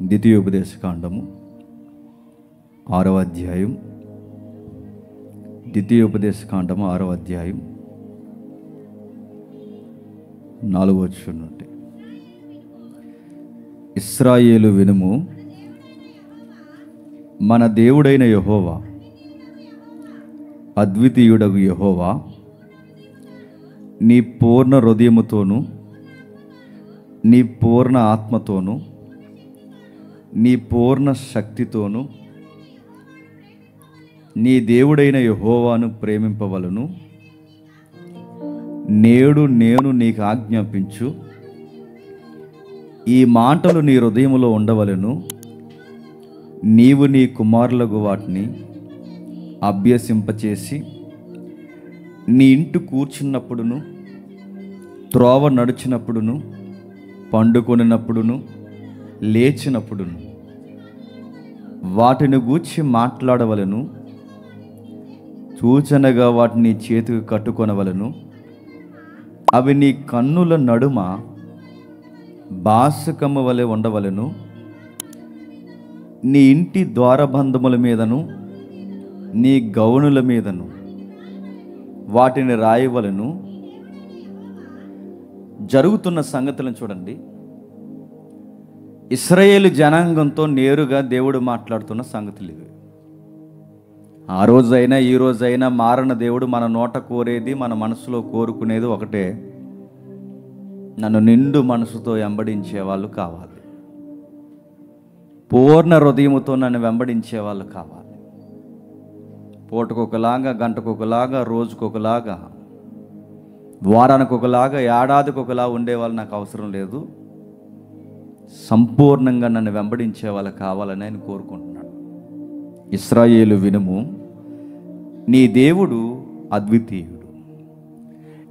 ద్వితీయోపదేశకాండము 6వ అధ్యాయం. ద్వితీయోపదేశకాండము 6వ అధ్యాయం 4వ వచనం నుండి. ఇశ్రాయేలు వినుము, మన దేవుడైన యెహోవా, అద్వితీయుడగు యెహోవా, నీ పూర్ణ హృదయముతోను నీ పూర్ణ ఆత్మతోను నీ పూర్ణ శక్తితోను నీ దేవుడైన యెహోవాను ప్రేమింపవలను. నేడు నేను నీకు ఆజ్ఞాపించు ఈ మాటలు నీ హృదయములో ఉండవలను. నీవు నీ కుమారులకు వాటిని అభ్యసింపచేసి నీ ఇంటి కూర్చున్నప్పుడును, త్రోవ నడిచినప్పుడును, పండుకొనినప్పుడును, లేచినప్పుడును వాటిని గూర్చి మాట్లాడవలను. సూచనగా వాటిని చేతికి కట్టుకొనవలను. అవి నీ కన్నుల నడుమ బాసకము వలె ఉండవలను. నీ ఇంటి ద్వారబంధముల మీదను నీ గౌనుల మీదను వాటిని రాయవలను. జరుగుతున్న సంగతులను చూడండి. ఇశ్రాయేలు జనాంగంతో నేరుగా దేవుడు మాట్లాడుతున్న సంగతులు ఇవి. ఆ రోజైనా ఈ రోజైనా మారన దేవుడు మన నోట కోరేది, మన మనసులో కోరుకునేది ఒకటే: నన్ను నిండు మనసుతో వెంబడించే వాళ్ళు కావాలి, పూర్ణ హృదయముతో నన్ను వెంబడించే వాళ్ళు కావాలి. పూటకొకలాగా, గంటకొకలాగా, రోజుకొకలాగా, వారానికి ఒకలాగా, ఏడాదికి ఒకలా ఉండేవాళ్ళు నాకు అవసరం లేదు. సంపూర్ణంగా నన్ను వెంబడించే వాళ్ళు కావాలని ఆయన కోరుకుంటున్నాడు. ఇశ్రాయేలు వినుము, నీ దేవుడు అద్వితీయుడు.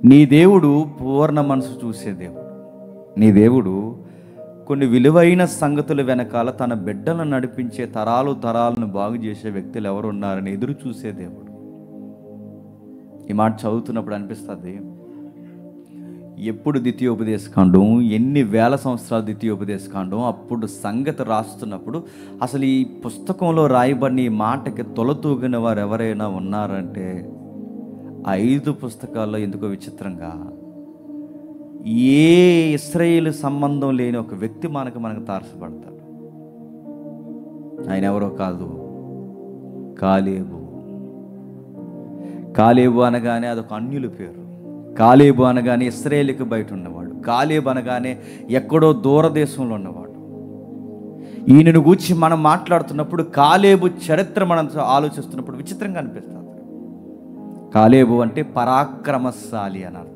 నీ దేవుడు పూర్ణ మనసు చూసే దేవుడు. నీ దేవుడు కొన్ని విలువైన సంగతుల వెనకాల తన బిడ్డలను నడిపించే తరాలను బాగు చేసే వ్యక్తులు ఎవరు ఉన్నారని ఎదురు చూసే దేవుడు. ఈ మాట చదువుతున్నప్పుడు అనిపిస్తుంది, ఎప్పుడు ద్వితీయోపదేశకాండం, ఎన్ని వేల సంవత్సరాలు ద్వితీయోపదేశకాండం, అప్పుడు సంగతి రాస్తున్నప్పుడు అసలు ఈ పుస్తకంలో రాయబడిన ఈ మాటకి తొలతూగిన వారు ఎవరైనా ఉన్నారంటే 5 పుస్తకాల్లో ఎందుకో విచిత్రంగా ఏ ఇశ్రాయేలు సంబంధం లేని ఒక వ్యక్తి మనకు తారసపడతాడు. ఆయన ఎవరో కాదు, కాలేబు. కాలేబు అనగానే అదొక అన్యుల పేరు. కాలేబు అనగానే ఇశ్రాయేలుకి బయట ఉన్నవాడు. కాలేబు అనగానే ఎక్కడో దూరదేశంలో ఉన్నవాడు. ఈయనను గూర్చి మనం మాట్లాడుతున్నప్పుడు, కాలేబు చరిత్ర మనం ఆలోచిస్తున్నప్పుడు విచిత్రంగా అనిపిస్తుంది. కాలేబు అంటే పరాక్రమశాలి అని అర్థం.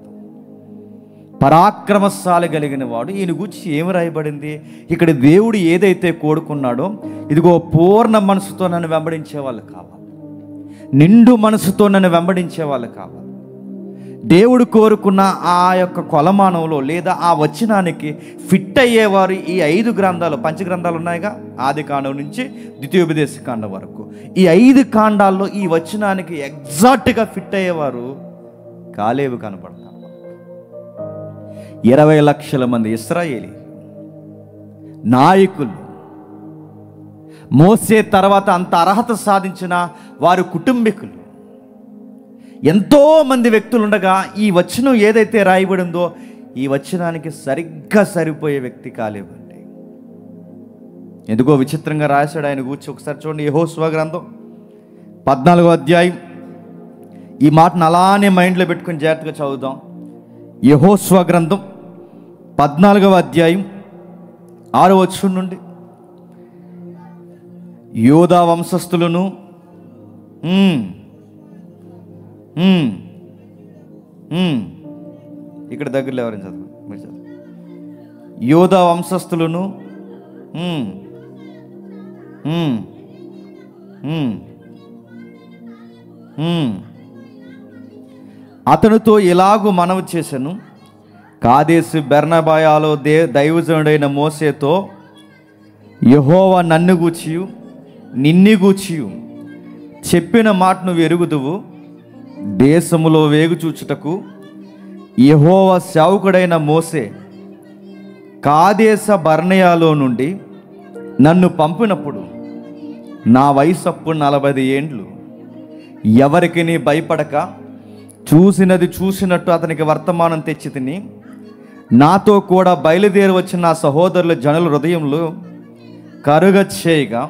పరాక్రమశాలి కలిగిన వాడు. ఈయన గూర్చి ఏమి రాయబడింది? ఇక్కడ దేవుడు ఏదైతే కోరుకున్నాడో, ఇదిగో పూర్ణ మనసుతో నన్ను వెంబడించే వాళ్ళు కావాలి, నిండు మనసుతో నన్ను వెంబడించే వాళ్ళు కావాలి. దేవుడు కోరుకున్న ఆ యొక్క కొలమానంలో లేదా ఆ వచనానికి ఫిట్ అయ్యేవారు ఈ 5 గ్రంథాలు, పంచగ్రంథాలు ఉన్నాయిగా, ఆది కాండం నుంచి ద్వితీయోపదేశ కాండం వరకు. ఈ 5 కాండాల్లో ఈ వచనానికి ఎగ్జాక్ట్గా ఫిట్ అయ్యేవారు కాలేబు కనపడతారు. 20 లక్షల మంది ఇశ్రాయేలీ నాయకులు, మోసే తర్వాత అంత అర్హత సాధించిన వారి కుటుంబీకులు, ఎంతోమంది వ్యక్తులు ఉండగా ఈ వచనం ఏదైతే రాయబడిందో ఈ వచనానికి సరిగ్గా సరిపోయే వ్యక్తి కాలేబు అండి. ఎందుకో విచిత్రంగా రాశాడు ఆయన కూర్చి. ఒకసారి చూడండి, యెహోషువ గ్రంథం 14వ అధ్యాయం. ఈ మాటను అలానే మైండ్లో పెట్టుకుని జాగ్రత్తగా చదువుదాం. యెహోషువ గ్రంథం 14వ అధ్యాయం 6వ వచనం నుండి. యోధా వంశస్థులను ఇక్కడ దగ్గరలో ఎవరైనా చదువు, మీరు చదువు. యోధా వంశస్థులను అతనితో ఇలాగూ మనవి చేశాను. కాదేశు బెర్నబాయాలో దైవజనుడైన మోసేతో, యెహోవా నన్ను గూర్చియు నిన్ను గూర్చియు చెప్పిన మాట నువ్వు ఎరుగుదువు. దేశములో వేగు చూచుటకు యెహోవా సేవకుడైన మోసే కాదేశ బర్నేయాలో నుండి నన్ను పంపినప్పుడు నా వయసు అప్పుడు 40 ఏండ్లు. ఎవరికి నీ భయపడక చూసినది చూసినట్టు అతనికి వర్తమానం తెచ్చి తిని, నాతో కూడా బయలుదేరి వచ్చిన నా సహోదరుల జనుల హృదయంలో కరుగ చేయగా,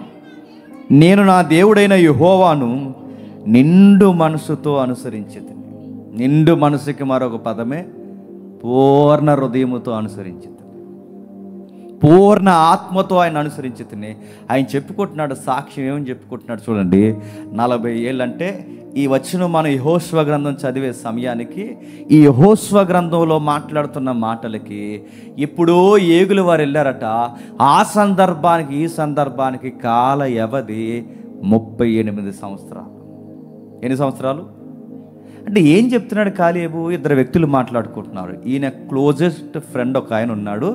నేను నా దేవుడైన యెహోవాను నిండు మనసుతో అనుసరించితిని. నిండు మనసుకి మరొక పదమే పూర్ణ హృదయముతో అనుసరించితిని, పూర్ణ ఆత్మతో ఆయన అనుసరించితిని. ఆయన చెప్పుకుంటున్నాడు, సాక్ష్యం ఏమని చెప్పుకుంటున్నాడు చూడండి. 40 ఏళ్ళు అంటే ఈ వచ్చిన మన యెహోషువ గ్రంథం చదివే సమయానికి, ఈ యెహోషువ గ్రంథంలో మాట్లాడుతున్న మాటలకి ఎప్పుడో ఏగులు వారు వెళ్ళారట. ఆ సందర్భానికి ఈ సందర్భానికి కాల వ్యవధి 38 సంవత్సరాలు. ఎన్ని సంవత్సరాలు అంటే ఏం చెప్తున్నాడు కాలేబు? 2 వ్యక్తులు మాట్లాడుకుంటున్నారు. ఈయన క్లోజెస్ట్ ఫ్రెండ్ ఒక ఆయన ఉన్నాడు,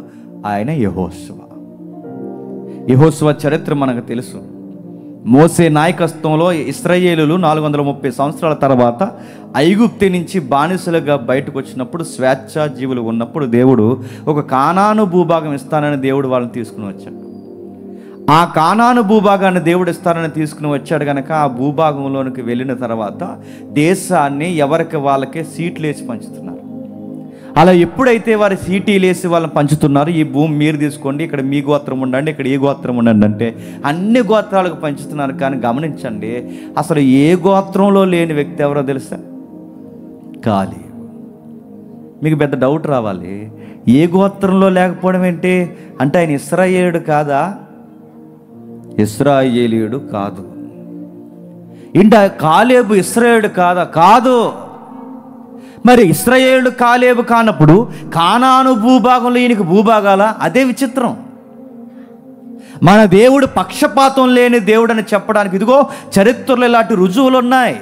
ఆయన యెహోషువ. యెహోషువ చరిత్ర మనకు తెలుసు. మోసే నాయకత్వంలో ఇశ్రాయేలులు 430 సంవత్సరాల తర్వాత ఐగుప్తు నుంచి బానిసలుగా బయటకు వచ్చినప్పుడు, స్వేచ్ఛా జీవులు ఉన్నప్పుడు దేవుడు ఒక కానాను భూభాగం ఇస్తానని దేవుడు వాళ్ళని తీసుకుని వచ్చాడు. ఆ కానాను భూభాగాన్ని దేవుడు ఇస్తానని తీసుకుని వచ్చాడు కనుక ఆ భూభాగంలోనికి వెళ్ళిన తర్వాత దేశాన్ని ఎవరికి వాళ్ళకే సీట్లు వేసి పంచుతున్నారు. అలా ఎప్పుడైతే వారి సీటీలు వేసి వాళ్ళని పంచుతున్నారు, ఈ భూమి మీరు తీసుకోండి, ఇక్కడ మీ గోత్రం ఉండండి, ఇక్కడ ఈ గోత్రం ఉండండి అంటే అన్ని గోత్రాలకు పంచుతున్నారు. కానీ గమనించండి, అసలు ఏ గోత్రంలో లేని వ్యక్తి ఎవరో తెలుసా? కాలేబు. మీకు పెద్ద డౌట్ రావాలి, ఏ గోత్రంలో లేకపోవడం ఏంటి అంటే ఆయన ఇశ్రాయేలుడు కాదా? ఇశ్రాయేలీయుడు కాదు. ఏంటి కాలేబు ఇశ్రాయేలుడు కాదా? కాదు. మరి ఇశ్రాయేలుడు కాలేబు కానప్పుడు కానాను భూభాగంలో ఈయనకి భూభాగాల? అదే విచిత్రం. మన దేవుడు పక్షపాతం లేని దేవుడు అని చెప్పడానికి ఇదిగో చరిత్రలో ఇలాంటి రుజువులు ఉన్నాయి.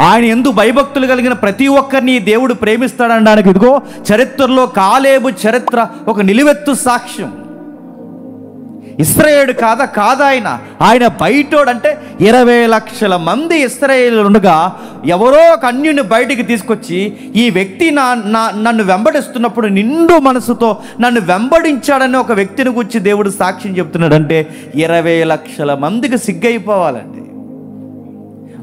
ఆయన యందు భయభక్తులు కలిగిన ప్రతి ఒక్కరిని దేవుడు ప్రేమిస్తాడనడానికి ఇదిగో చరిత్రలో కాలేబు చరిత్ర ఒక నిలువెత్తు సాక్ష్యం. ఇశ్రాయేలుడు కాదా ఆయన బయటోడు. అంటే 20 లక్షల మంది ఇశ్రాయేలు ఉండగా ఎవరో ఒక అన్యుని బయటికి తీసుకొచ్చి ఈ వ్యక్తి నన్ను వెంబడిస్తున్నప్పుడు నిండు మనసుతో నన్ను వెంబడించాడని ఒక వ్యక్తిని గురించి దేవుడు సాక్ష్యం చెప్తున్నాడు. అంటే 20 లక్షల మందికి సిగ్గైపోవాలండి.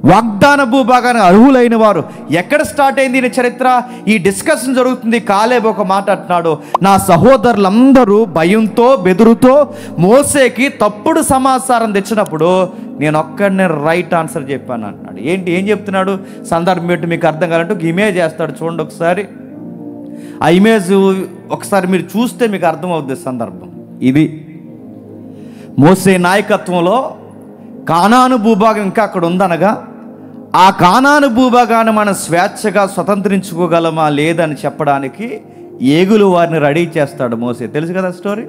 వాగ్దాన భూభాగానికి అర్హులైన వారు. ఎక్కడ స్టార్ట్ అయింది ఈ చరిత్ర? ఈ డిస్కషన్ జరుగుతుంది. కాలేబు ఒక మాట అంటున్నాడు, నా సహోదరులందరూ భయంతో బెదురుతో మోసేకి తప్పుడు సమాచారం తెచ్చినప్పుడు నేను ఒక్కడిని రైట్ ఆన్సర్ చెప్పాను అంటున్నాడు. ఏం చెప్తున్నాడు? సందర్భం ఏంటి మీకు అర్థం కావాలంటే ఒక ఇమేజ్ వేస్తాడు చూడండి ఒకసారి. ఆ ఇమేజ్ ఒకసారి మీరు చూస్తే మీకు అర్థమవుతుంది సందర్భం. ఇది మోసే నాయకత్వంలో కానాను భూభాగం ఇంకా అక్కడ ఉందనగా, ఆ కానాను భూభాగాన్ని మనం స్వేచ్ఛగా స్వతంత్రించుకోగలమా లేదని చెప్పడానికి ఏగులు వారిని రెడీ చేస్తాడు మోసే. తెలుసు కదా స్టోరీ.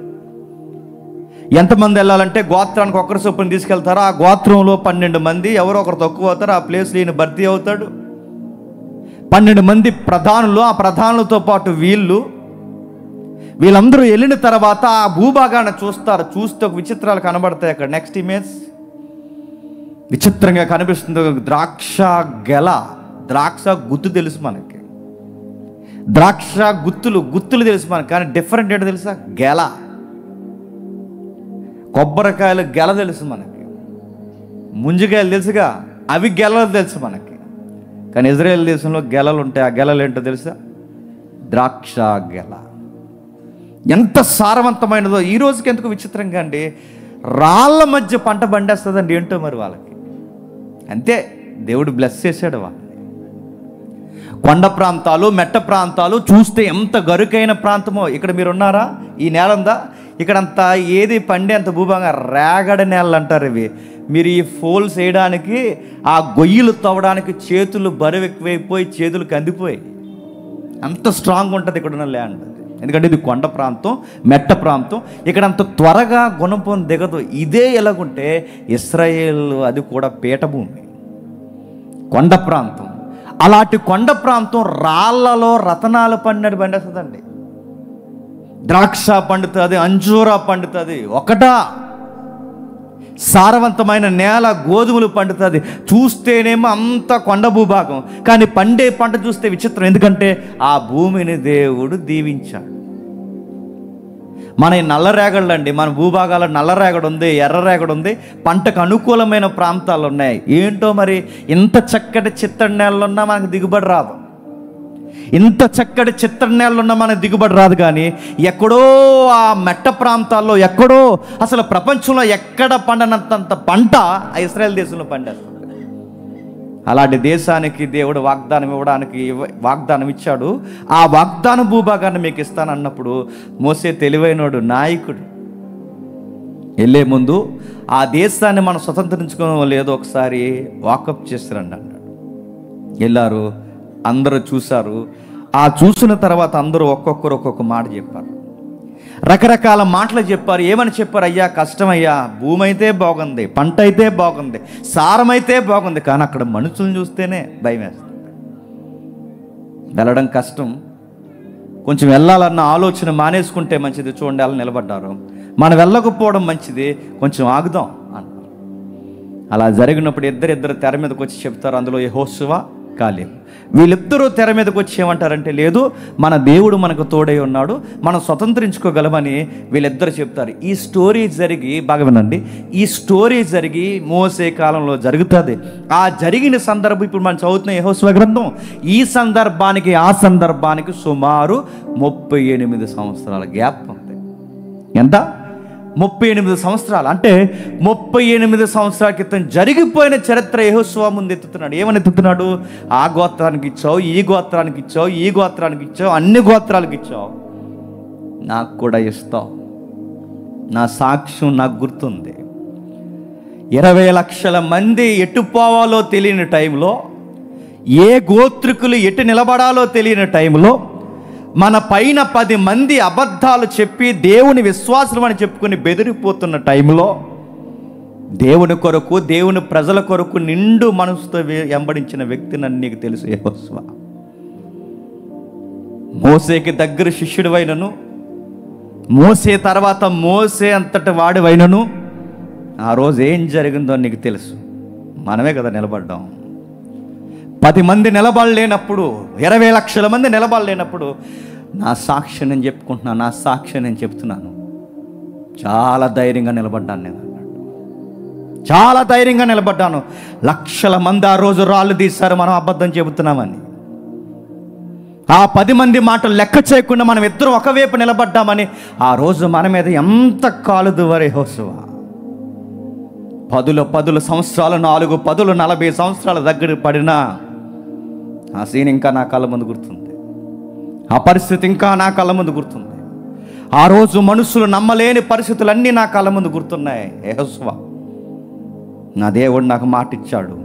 ఎంతమంది వెళ్ళాలంటే గోత్రానికి ఒకరి చొప్పున తీసుకెళ్తారు. ఆ గోత్రంలో 12 మంది, ఎవరో ఒకరు తక్కువ అవుతారు. ఆ ప్లేస్లో ఈయన భర్తీ అవుతాడు. 12 మంది ప్రధానులు, ఆ ప్రధానులతో పాటు వీళ్ళందరూ వెళ్ళిన తర్వాత ఆ భూభాగాన్ని చూస్తారు. చూస్తే ఒక విచిత్రాలు కనబడతాయి అక్కడ. నెక్స్ట్ ఇమేజ్ విచిత్రంగా కనిపిస్తుంది. ద్రాక్ష గెల, ద్రాక్ష గుత్తు తెలుసు మనకి, ద్రాక్ష గుత్తులు తెలుసు మనకి. కానీ డిఫరెంట్ ఏంటో తెలుసా? గెల. కొబ్బరికాయలు గెల తెలుసు మనకి, ముంజికాయలు తెలుసుగా, అవి గెలలు తెలుసు మనకి. కానీ ఇజ్రాయేల్ దేశంలో గెలలు ఉంటాయి. ఆ గెలలు ఏంటో తెలుసా? ద్రాక్ష గెల. ఎంత సారవంతమైనదో ఈ రోజుకి. ఎందుకు విచిత్రంగా అండి, రాళ్ళ మధ్య పంట పండేస్తుందండి. ఏంటో మరి వాళ్ళకి అంతే, దేవుడు బ్లెస్ చేశాడు వాళ్ళని. కొండ ప్రాంతాలు, మెట్ట ప్రాంతాలు చూస్తే ఎంత గరుకైన ప్రాంతమో. ఇక్కడ మీరు ఉన్నారా? ఈ నేల ఉందా? ఇక్కడంతా ఏది పండే అంత భూభాగంగా రేగడి నేలలు అంటారు ఇవి. మీరు ఈ ఫోల్స్ వేయడానికి, ఆ గొయ్యిలు తవ్వడానికి చేతులు బరువు ఎక్కువైపోయి చేతులు కందిపోయి, అంత స్ట్రాంగ్ ఉంటుంది ఇక్కడ ఉన్న ల్యాండ్. ఎందుకంటే ఇది కొండ ప్రాంతం, మెట్ట ప్రాంతం. ఇక్కడ అంత త్వరగా గుణపం దిగదు. ఇదే ఎలాగుంటే ఇశ్రాయేల్ అది కూడా పీఠభూమి, కొండ ప్రాంతం. అలాంటి కొండ ప్రాంతం రాళ్లలో రతనాలు పండినట్టు పండేస్తుందండి. ద్రాక్ష పండుతుంది, అంజూరా పండుతుంది. ఒకటా సారవంతమైన నేల గోధుమలు పండుతుంది. చూస్తేనేమో అంత కొండ భూభాగం, కానీ పండే పంట చూస్తే విచిత్రం. ఎందుకంటే ఆ భూమిని దేవుడు దీవించాడు. మన నల్లరేగళ్ళు అండి, మన భూభాగాల్లో నల్లరేగడి ఉంది, ఎర్రరేగడి ఉంది, పంటకు అనుకూలమైన ప్రాంతాలు ఉన్నాయి. ఏంటో మరి ఇంత చక్కటి చిత్తడి నేలలు ఉన్నా మనకు దిగుబడి రాదు. ఇంత చక్కటి చిత్తడి నేలలు ఉన్నా మనకు దిగుబడి రాదు. కానీ ఎక్కడో ఆ మెట్ట ప్రాంతాల్లో, ఎక్కడో అసలు ప్రపంచంలో ఎక్కడ పండనంత పంట ఆ ఇశ్రాయేల్ దేశంలో పండేస్తుంది. అలాంటి దేశానికి దేవుడు వాగ్దానం ఇచ్చాడు. ఆ వాగ్దాన భూభాగాన్ని మీకు ఇస్తానన్నప్పుడు మోసే తెలివైనోడు, నాయకుడు, వెళ్ళే ముందు ఆ దేశాన్ని మనం స్వతంత్రించుకోవడం లేదో ఒకసారి వాకప్ చేస్తారండి అన్నాడు. వెళ్ళారు, అందరూ చూశారు. ఆ చూసిన తర్వాత అందరూ ఒక్కొక్కరు ఒక్కొక్క మాట చెప్పారు, రకరకాల మాటలు చెప్పారు. ఏమని చెప్పారు? అయ్యా కష్టమయ్యా, భూమి అయితే బాగుంది, పంట అయితే బాగుంది, సారం అయితే బాగుంది, కానీ అక్కడ మనుషులను చూస్తేనే భయం వేస్తుంది, వెళ్ళడం కష్టం, కొంచెం వెళ్ళాలన్న ఆలోచన మానేసుకుంటే మంచిది. చూడండి అలా నిలబడ్డారు. మనం వెళ్ళకపోవడం మంచిది, కొంచెం ఆగుదాం అన్నారు. అలా జరిగినప్పుడు ఇద్దరు తెర మీదకి వచ్చి చెప్తారు. అందులో యెహోషువ, కాలేబు. వీళ్ళిద్దరూ తెర మీదకి వచ్చి ఏమంటారంటే, లేదు మన దేవుడు మనకు తోడై ఉన్నాడు, మనం స్వతంత్రించుకోగలమని వీళ్ళిద్దరు చెప్తారు. ఈ స్టోరీ జరిగి, బాగా వినండి, ఈ స్టోరీ జరిగి మోసే కాలంలో జరుగుతుంది. ఆ జరిగిన సందర్భం ఇప్పుడు మనం చదువుతున్న యెహోషువ గ్రంథం. ఈ సందర్భానికి ఆ సందర్భానికి సుమారు 38 సంవత్సరాల గ్యాప్ ఉంది. ఎంత? 38 సంవత్సరాలు. అంటే 38 సంవత్సరాల క్రితం జరిగిపోయిన చరిత్ర యెహోషువ ముందు ఎత్తుతున్నాడు. ఏమని ఎత్తుతున్నాడు? ఆ గోత్రానికి ఇచ్చావు, ఈ గోత్రానికి ఇచ్చావు, ఈ గోత్రానికి ఇచ్చావు, అన్ని గోత్రాలకు ఇచ్చావు, నాకు కూడా ఇస్తావు. నా సాక్ష్యం నాకు గుర్తుంది. 20 లక్షల మంది ఎటు పోవాలో తెలియని టైంలో, ఏ గోత్రికులు ఎటు నిలబడాలో తెలియని టైంలో, మన పైన 10 మంది అబద్ధాలు చెప్పి దేవుని విశ్వాసం అని చెప్పుకొని బెదిరిపోతున్న టైంలో, దేవుని కొరకు, దేవుని ప్రజల కొరకు నిండు మనసుతో వెంబడించిన వ్యక్తి నన్ను నీకు తెలుసు, యెహోషువ. మోసేకి దగ్గర శిష్యుడివైనను, మోసే తర్వాత మోసే అంతటి వాడివైనను, ఆ రోజు ఏం జరిగిందో నీకు తెలుసు. మనమే కదా నిలబడ్డాం. 10 మంది నిలబడలేనప్పుడు, 20 లక్షల మంది నిలబడలేనప్పుడు నా సాక్షి నేను చెప్పుకుంటున్నాను, నా సాక్షి నేను చెప్తున్నాను. చాలా ధైర్యంగా నిలబడ్డాను నేను అన్నాడు. చాలా ధైర్యంగా నిలబడ్డాను. లక్షల మంది ఆ రోజు రాళ్ళు తీశారు మనం అబద్ధం చెబుతున్నామని. ఆ 10 మంది మాటలు లెక్క చేయకుండా మనం ఇద్దరం ఒకవైపు నిలబడ్డామని ఆ రోజు మన మీద ఎంత కాలుదువరే యెహోషువ. 10 సంవత్సరాలు, 4 10 40 సంవత్సరాల దగ్గర పడినా ఆ సీన్ ఇంకా నా కళ్ళ ముందు గుర్తుంది. ఆ పరిస్థితి ఇంకా నా కళ్ళ ముందు గుర్తుంది. ఆ రోజు మనుషులు నమ్మలేని పరిస్థితులన్నీ నా కళ్ళ ముందు గుర్తున్నాయి. యెహోషువ, నా దేవుడు నాకు మాట ఇచ్చాడు,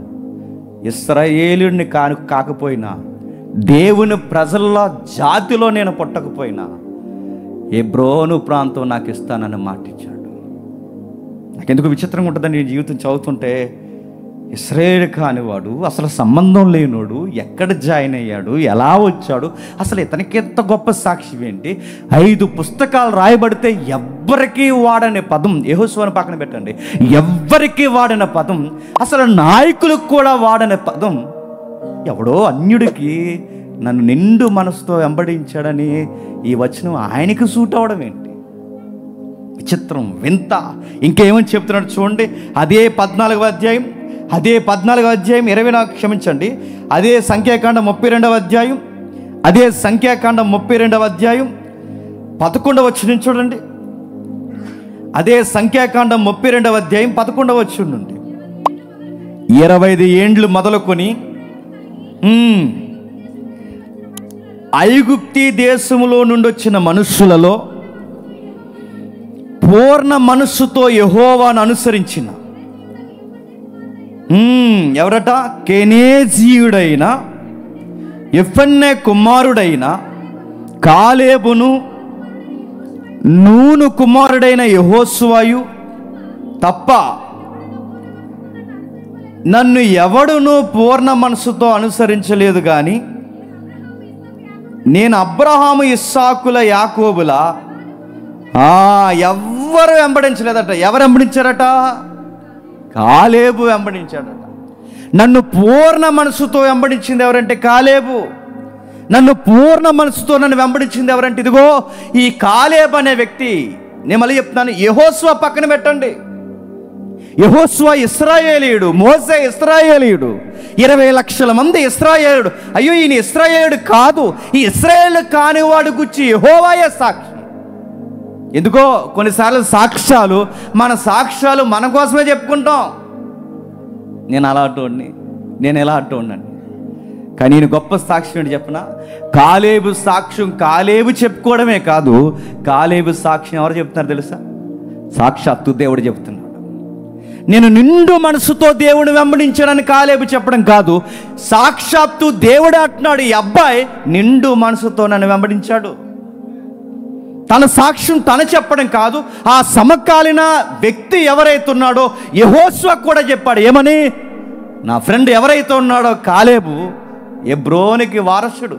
ఇశ్రాయేలుని కాకపోయినా, దేవుని ప్రజల జాతిలో నేను పుట్టకపోయినా, హెబ్రోను ప్రాంతం నాకు ఇస్తానని మాట ఇచ్చాడు. నాకెందుకు విచిత్రంగా ఉంటుందని ఈ జీవితం చదువుతుంటే, ఇశ్రాయేలు కానివాడు, అసలు సంబంధం లేనోడు, ఎక్కడ జాయిన్ అయ్యాడు, ఎలా వచ్చాడు, అసలు ఇతనికి ఎంత గొప్ప సాక్ష్యం ఏంటి? 5 పుస్తకాలు రాయబడితే ఎవ్వరికీ వాడని పదం, యెహోషువను పక్కన పెట్టండి, ఎవ్వరికీ వాడిన పదం, అసలు నాయకులకు కూడా వాడని పదం, ఎవడో అన్యుడికి నన్ను నిండు మనసుతో వెంబడించాడని ఈ వచనం ఆయనకి సూట్ అవడం ఏంటి? విచిత్రం, వింత. ఇంకేమని చెప్తున్నాడు చూడండి. అదే 14వ అధ్యాయం, అదే సంఖ్యాకాండం 32వ అధ్యాయం, అదే సంఖ్యాకాండం 32వ అధ్యాయం 11వ వచనం చూడండి. అదే సంఖ్యాకాండం 32వ అధ్యాయం 11వ వచనం నుండి 25 ఏండ్లు మొదలుకొని ఐగుప్తి దేశములో నుండి వచ్చిన మనుషులలో పూర్ణ మనస్సుతో యెహోవాను అనుసరించిన ఎవరట? కెనేజీయుడైన యెఫున్నె కుమారుడైన కాలేబును, నూను కుమారుడైన యెహోషువయు తప్ప నన్ను ఎవడునూ పూర్ణ మనసుతో అనుసరించలేదు. కానీ నేను అబ్రహాము, ఇస్సాకుల, యాకోబుల ఎవ్వరు వెంబడించలేదట. ఎవరు వెంబడించారట? కాలేబు వెంబడించాడట. నన్ను పూర్ణ మనసుతో వెంబడించింది ఎవరంటే కాలేబు. నన్ను పూర్ణ మనసుతో నన్ను వెంబడించింది ఎవరంటే ఇదిగో ఈ కాలేబ్ అనే వ్యక్తి. నేను మళ్ళీ చెప్తున్నాను, యెహోషువ పక్కన పెట్టండి. యెహోషువ ఇశ్రాయేలీయుడు, మోసే ఇశ్రాయేలీయుడు, 20 లక్షల మంది ఇశ్రాయేలుడు. అయ్యో ఈయన ఇశ్రాయేలుడు కాదు, ఈ ఇశ్రాయేలు కానివాడు గురించి యెహోవాయే సాక్షి. ఎందుకో కొన్నిసార్లు మన సాక్ష్యాలు మన కోసమే చెప్పుకుంటాం. నేను అలా అటోడిని, నేను ఎలా అటోడినండి. కానీ నేను గొప్ప సాక్ష్యం ఏంటి చెప్పనా? కాలేబు సాక్ష్యం కాలేబు చెప్పుకోవడమే కాదు, కాలేబు సాక్ష్యం ఎవరు చెప్తున్నారు తెలుసా? సాక్షాత్తు దేవుడు చెప్తున్నాడు. నేను నిండు మనసుతో దేవుని వెంబడించానని కాలేబు చెప్పడం కాదు, సాక్షాత్తు దేవుడే అంటున్నాడు, ఈ అబ్బాయి నిండు మనసుతో నన్ను వెంబడించాడు. తన సాక్ష్యం తన చెప్పడం కాదు, ఆ సమకాలీన వ్యక్తి ఎవరైతే ఉన్నాడో యెహోషువ కూడా చెప్పాడు. ఏమని? నా ఫ్రెండ్ ఎవరైతే ఉన్నాడో కాలేబు హెబ్రోనుకి వారసుడు.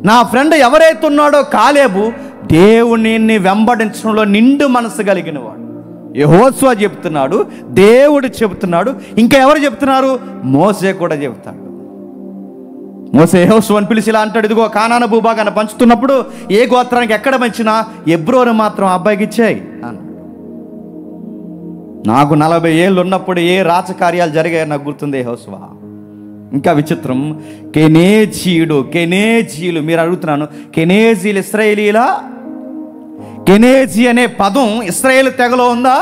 నా ఫ్రెండ్ ఎవరైతే ఉన్నాడో కాలేబు దేవునిని వెంబడించడంలో నిండు మనసు కలిగిన వాడు. యెహోషువ చెప్తున్నాడు, దేవుడు చెబుతున్నాడు, ఇంకా ఎవరు చెప్తున్నారు? మోసే కూడా చెబుతాడు. మోసే యెహోషువని పిలిచి ఇలా అంటాడు, ఇదిగో కానాను భూభాగాన్ని పంచుతున్నప్పుడు ఏ గోత్రానికి ఎక్కడ పంచినా హెబ్రోను మాత్రం అబ్బాయికి ఇచ్చేయి అన్నాడు. నాకు 40 ఏళ్ళు ఉన్నప్పుడు ఏ రాజకార్యాలు జరిగాయో నాకు గుర్తుంది యెహోషువ. ఇంకా విచిత్రం, కెనేజీలు మీరు అడుగుతున్నాను, కెనేజీలు ఇశ్రాయేలీలా? కెనేజీ అనే పదం ఇశ్రాయేలు తెగలో ఉందా?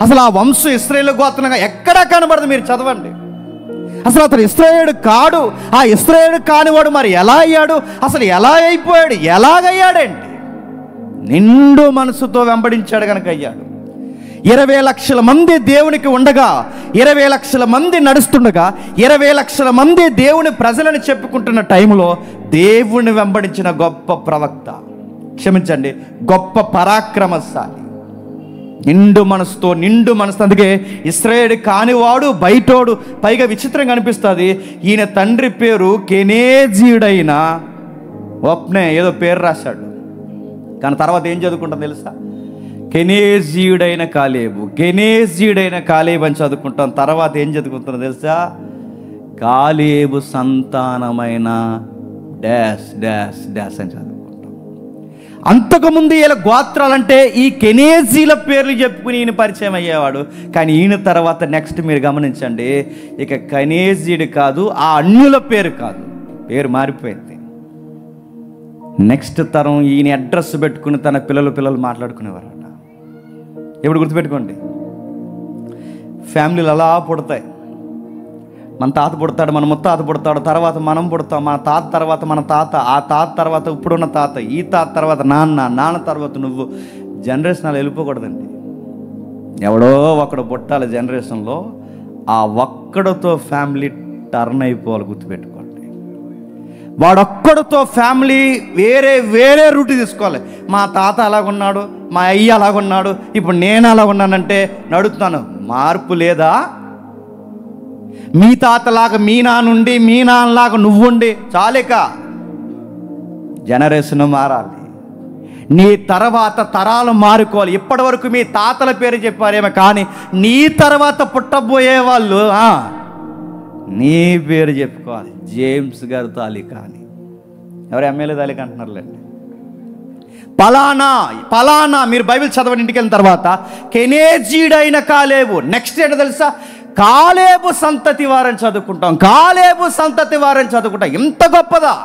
అసలు ఆ వంశం ఇశ్రాయేలు గోత్రంగా ఎక్కడా కనబడదు. మీరు చదవండి. అసలు అతను ఇశ్రాయేలు కాడు. ఆ ఇశ్రాయేలు కానివాడు మరి ఎలా అయ్యాడు? అసలు ఎలా అయిపోయాడు? ఎలాగయ్యాడేంటి? నిండు మనసుతో వెంబడించాడు కనుక అయ్యాడు. 20 లక్షల మంది దేవునికి ఉండగా, 20 లక్షల మంది నడుస్తుండగా, 20 లక్షల మంది దేవుని ప్రజలని చెప్పుకుంటున్న టైంలో దేవుని వెంబడించిన గొప్ప ప్రవక్త, క్షమించండి, గొప్ప పరాక్రమశాలి, నిండు మనసు. అందుకే ఇశ్రాయేలు కానివాడు బయటోడు. పైగా విచిత్రంగా అనిపిస్తుంది, ఈయన తండ్రి పేరు కెనేజీయుడైన ఒప్నే ఏదో పేరు రాశాడు. కానీ తర్వాత ఏం చదువుకుంటాం తెలుసా? కెనేజీయుడైన కాలేబు అని చదువుకుంటాం. తర్వాత ఏం చదువుకుంటాం తెలుసా? కాలేబు సంతానమైన డాష్ డాష్ డాష్ అని చదువుకుంటాం. అంతకుముందు ఈయన గోత్రాలంటే ఈ కెనేజీల పేర్లు చెప్పుకుని ఈయన పరిచయం అయ్యేవాడు. కానీ ఈయన తర్వాత నెక్స్ట్ మీరు గమనించండి, ఇక కెనేజీయుడు కాదు, ఆ అన్యుల పేరు కాదు, పేరు మారిపోయింది. నెక్స్ట్ తరం ఈయన అడ్రస్ పెట్టుకుని తన పిల్లలు మాట్లాడుకునేవారట. ఎప్పుడు గుర్తుపెట్టుకోండి, ఫ్యామిలీలు అలా పుడతాయి. మన తాత పుడతాడు, మన ముత్తాత పుడతాడు, తర్వాత మనం పుడతాం, మన తాత తర్వాత మన తాత, ఆ తాత తర్వాత ఇప్పుడున్న తాత, ఈ తాత తర్వాత నాన్న తర్వాత నువ్వు. జనరేషన్ అలా వెళ్ళిపోకూడదండి. ఎవడో ఒకడు పుట్టాలి జనరేషన్లో, ఆ ఒక్కడితో ఫ్యామిలీ టర్న్ అయిపోవాలి. గుర్తుపెట్టుకోండి, వాడొక్కడితో ఫ్యామిలీ వేరే రూట్ తీసుకోవాలి. మా తాత అలాగున్నాడు, మా అయ్య అలాగున్నాడు, ఇప్పుడు నేను అలాగున్నానంటే నడుతున్నాను. మార్పు లేదా? మీ తాతలాగా మీ నాన్నుండి, మీ నాన్నలాగా నువ్వుండి చాలేక జనరేషన్ మారాలి. నీ తర్వాత తరాలు మారుకోవాలి. ఇప్పటి వరకు మీ తాతల పేరు చెప్పారేమో, కానీ నీ తర్వాత పుట్టబోయే వాళ్ళు నీ పేరు చెప్పుకోవాలి. జేమ్స్ గారు తాలిక అని, ఎవరు ఎమ్మెల్యే తాలిక అంటున్నారులేండి, పలానా. మీరు బైబిల్ చదవని ఇంటికి వెళ్ళిన తర్వాత కెనేజీడైన కాలేబు. నెక్స్ట్ ఏంటో తెలుసా? కాలేబు సంతతి వారని చదువుకుంటాం. ఎంత గొప్పదా!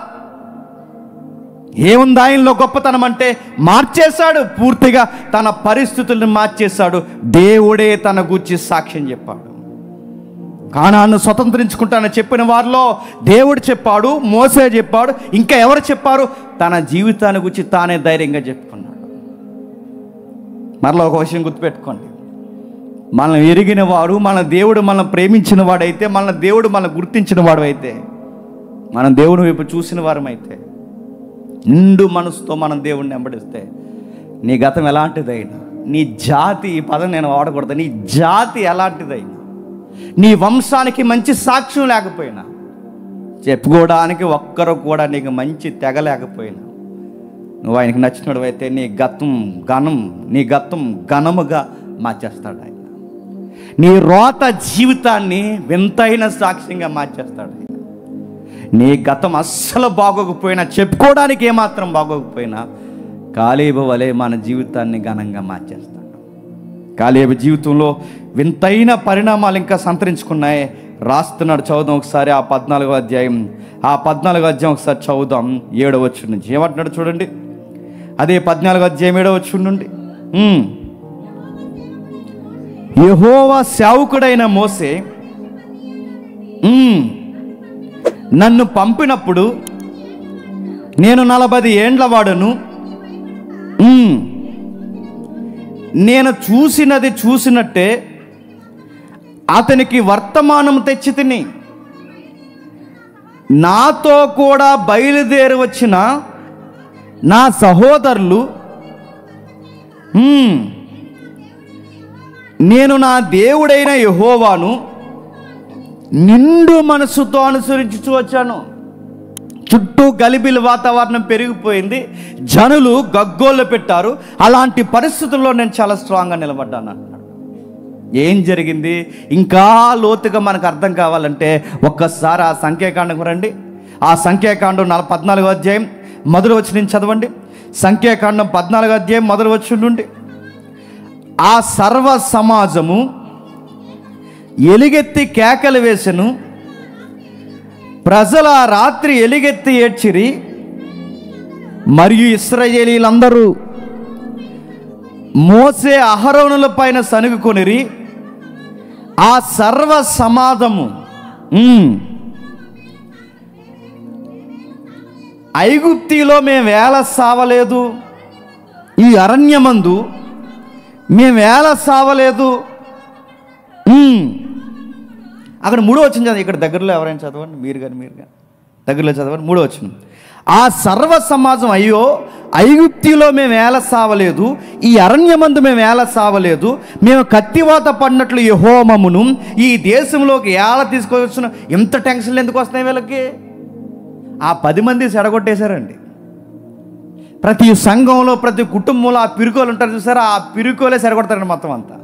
ఏముంది ఆయనలో గొప్పతనం అంటే? మార్చేశాడు పూర్తిగా, తన పరిస్థితులను మార్చేశాడు. దేవుడే తన గూర్చి సాక్ష్యం చెప్పాడు. కానాను స్వతంత్రించుకుంటానని చెప్పిన వారిలో దేవుడు చెప్పాడు, మోసే చెప్పాడు, ఇంకా ఎవరు చెప్పారు? తన జీవితాన్ని గురించి తానే ధైర్యంగా చెప్పుకున్నాడు. మరలా ఒక విషయం గుర్తుపెట్టుకోండి, మనం ఎరిగిన వాడు, మన దేవుడు మనం ప్రేమించిన వాడైతే, మన దేవుడు మనం గుర్తించిన వాడు అయితే, మనం దేవుని వైపు చూసిన వారమైతే, నిండు మనసుతో మనం దేవుడిని వెంబడిస్తే, నీ గతం ఎలాంటిదైనా, నీ జాతి, ఈ పదం నేను వాడకూడదు, నీ జాతి ఎలాంటిదైనా, నీ వంశానికి మంచి సాక్ష్యం లేకపోయినా, చెప్పుకోవడానికి ఒక్కరు కూడా నీకు మంచి తెగ లేకపోయినా, నువ్వు ఆయనకి నచ్చినడు అయితే నీ గతం ఘనముగా మార్చేస్తాడు ఆయన. నీ రోత జీవితాన్ని వింతైన సాక్ష్యంగా మార్చేస్తాడు ఆయన. నీ గతం అస్సలు బాగోకపోయినా, చెప్పుకోవడానికి ఏమాత్రం బాగోకపోయినా కాలేబు వలె మన జీవితాన్ని ఘనంగా మార్చేస్తాడు. కాలేబు జీవితంలో వింతైన పరిణామాలు ఇంకా సంతరించుకున్నాయి. రాస్తున్నాడు, చదువుదాం ఒకసారి ఆ 14వ అధ్యాయం. ఆ 14వ అధ్యాయం ఒకసారి చదువుదాం, 7వ వచనం నుంచి. ఏమంటున్నాడు చూడండి, అదే 14వ అధ్యాయం 7వ వచనం నుండి. యెహోవా సేవకుడైన మోసే నన్ను పంపినప్పుడు నేను 40 ఏండ్ల వాడను. నేను చూసినది చూసినట్టే అతనికి వర్తమానం తెచ్చి తిని, నాతో కూడా బయలుదేరి వచ్చిన నా సహోదరులు నేను నా దేవుడైన యెహోవాను నిండు మనసుతో అనుసరించుచూ వచ్చాను. చుట్టూ గలిబిలి వాతావరణం పెరిగిపోయింది, జనులు గగ్గోళ్ళు పెట్టారు. అలాంటి పరిస్థితుల్లో నేను చాలా స్ట్రాంగ్గా నిలబడ్డాను అన్నాడు. ఏం జరిగింది ఇంకా లోతుగా మనకు అర్థం కావాలంటే ఒక్కసారి ఆ సంఖ్యాకాండం రండి. ఆ సంఖ్యాకాండం 14వ అధ్యాయం మొదటి వచనం నుంచి చదవండి. సంఖ్యాకాండం 14వ అధ్యాయం మొదటి వచనం నుండి. ఆ సర్వ సమాజము ఎలుగెత్తి కేకలు వేసెను, ప్రజల రాత్రి ఎలుగెత్తి ఏడ్చిరి, మరియు ఇశ్రాయేలీలందరూ మోసే అహరోనుల పైన సనుగుకొనిరి. ఆ సర్వ సమాజము ఐగుప్తిలో మేము వేల సావలేదు, ఈ అరణ్యమందు మేము వేల సావలేదు. అక్కడ 3వ వచనం చదవండి. ఇక్కడ దగ్గరలో ఎవరైనా చదవండి, మీరు కానీ దగ్గరలో చదవండి. 3వ వచనం. ఆ సర్వ సమాజం, అయ్యో ఐగుప్తిలో మేము వేల సావలేదు, ఈ అరణ్యమందు మేము వేల సావలేదు, మేము కత్తివాత పడినట్లు యెహోవాను ఈ దేశంలోకి ఏళ తీసుకొచ్చిన. ఎంత టెన్షన్లు ఎందుకు వస్తున్నాయి వీళ్ళకి? ఆ 10 మంది సెడగొట్టేశారండి. ప్రతి సంఘంలో ప్రతి కుటుంబంలో ఆ పిరుకోలు ఉంటారు చూసారా, ఆ పిరుకోలే సెడగొడతారండి మొత్తం అంతా.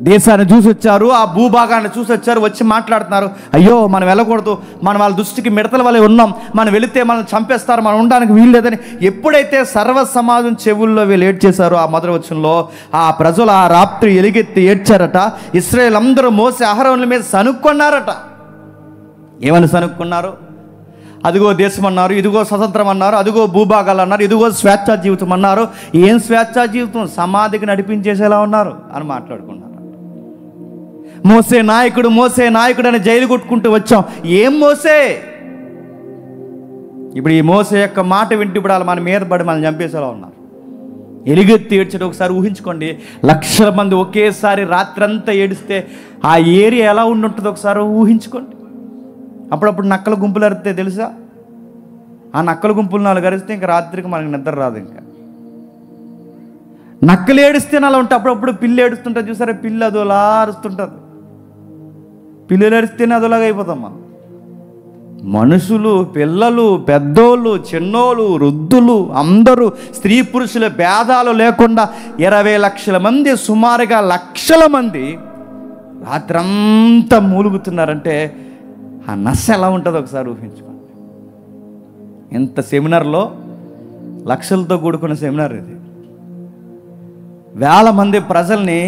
దేశాన్ని చూసి వచ్చారు, ఆ భూభాగాన్ని చూసి వచ్చారు, వచ్చి మాట్లాడుతున్నారు, అయ్యో మనం వెళ్ళకూడదు, మనం వాళ్ళ దృష్టికి మిడతల వలె ఉన్నాం, మనం వెళితే మనం చంపేస్తారు, మనం ఉండడానికి వీలు లేదని ఎప్పుడైతే సర్వ సమాజం చెవుల్లో వీళ్ళు ఏడ్చేశారో ఆ మొదటి వచనంలో, ఆ ప్రజలు ఆ రాత్రి ఎలుగెత్తి ఏడ్చారట. ఇశ్రాయేలు అందరూ మోసే అహరోనుల మీద సనుక్కున్నారట. ఏమని సనుక్కున్నారు? అదిగో దేశం అన్నారు, ఇదిగో స్వతంత్రం అన్నారు, అదిగో భూభాగాలు అన్నారు, ఇదిగో స్వేచ్ఛా జీవితం అన్నారు. ఏం స్వేచ్ఛా జీవితం? సమాధికి నడిపించేసేలా ఉన్నారు అని మాట్లాడుకున్నారు. మోసే నాయకుడు అని జైలు కొట్టుకుంటూ వచ్చాం. ఏం మోసే? ఇప్పుడు ఈ మోసే యొక్క మాట వింటూ ఇప్పుడు వాళ్ళు మన మీద పడి మనం చంపేసేలా ఉన్నారు. ఎలుగెత్తి ఏడ్చడం ఒకసారి ఊహించుకోండి. లక్షల మంది ఒకేసారి రాత్రంతా ఏడిస్తే ఆ ఏరియా ఎలా ఉంటుందో ఒకసారి ఊహించుకోండి. అప్పుడప్పుడు నక్కల గుంపులు అరిస్తే తెలుసా? ఆ నక్కల గుంపులు 4 అరిస్తే ఇంకా రాత్రికి మనకి నిద్ర రాదు. ఇంకా నక్కలు ఏడిస్తే అలా ఉంటే అప్పుడప్పుడు పిల్లి ఏడుస్తుంటుంది చూసారా, పిల్లి అదోలా అరుస్తుంటుంది. పిల్లలు అరిస్తేనే అదోలాగా అయిపోతాం. మనుషులు, పిల్లలు, పెద్దోళ్ళు, చిన్నోళ్ళు, వృద్ధులు అందరూ, స్త్రీ పురుషుల భేదాలు లేకుండా 20 లక్షల మంది, సుమారుగా లక్షల మంది రాత్రంతా మూలుగుతున్నారంటే ఆ నశ ఎలా ఉంటుందో ఒకసారి ఊహించుకోండి. ఎంత సెమినార్లో, లక్షలతో కూడుకున్న సెమినార్ ఇది. వేల మంది ప్రజల్ని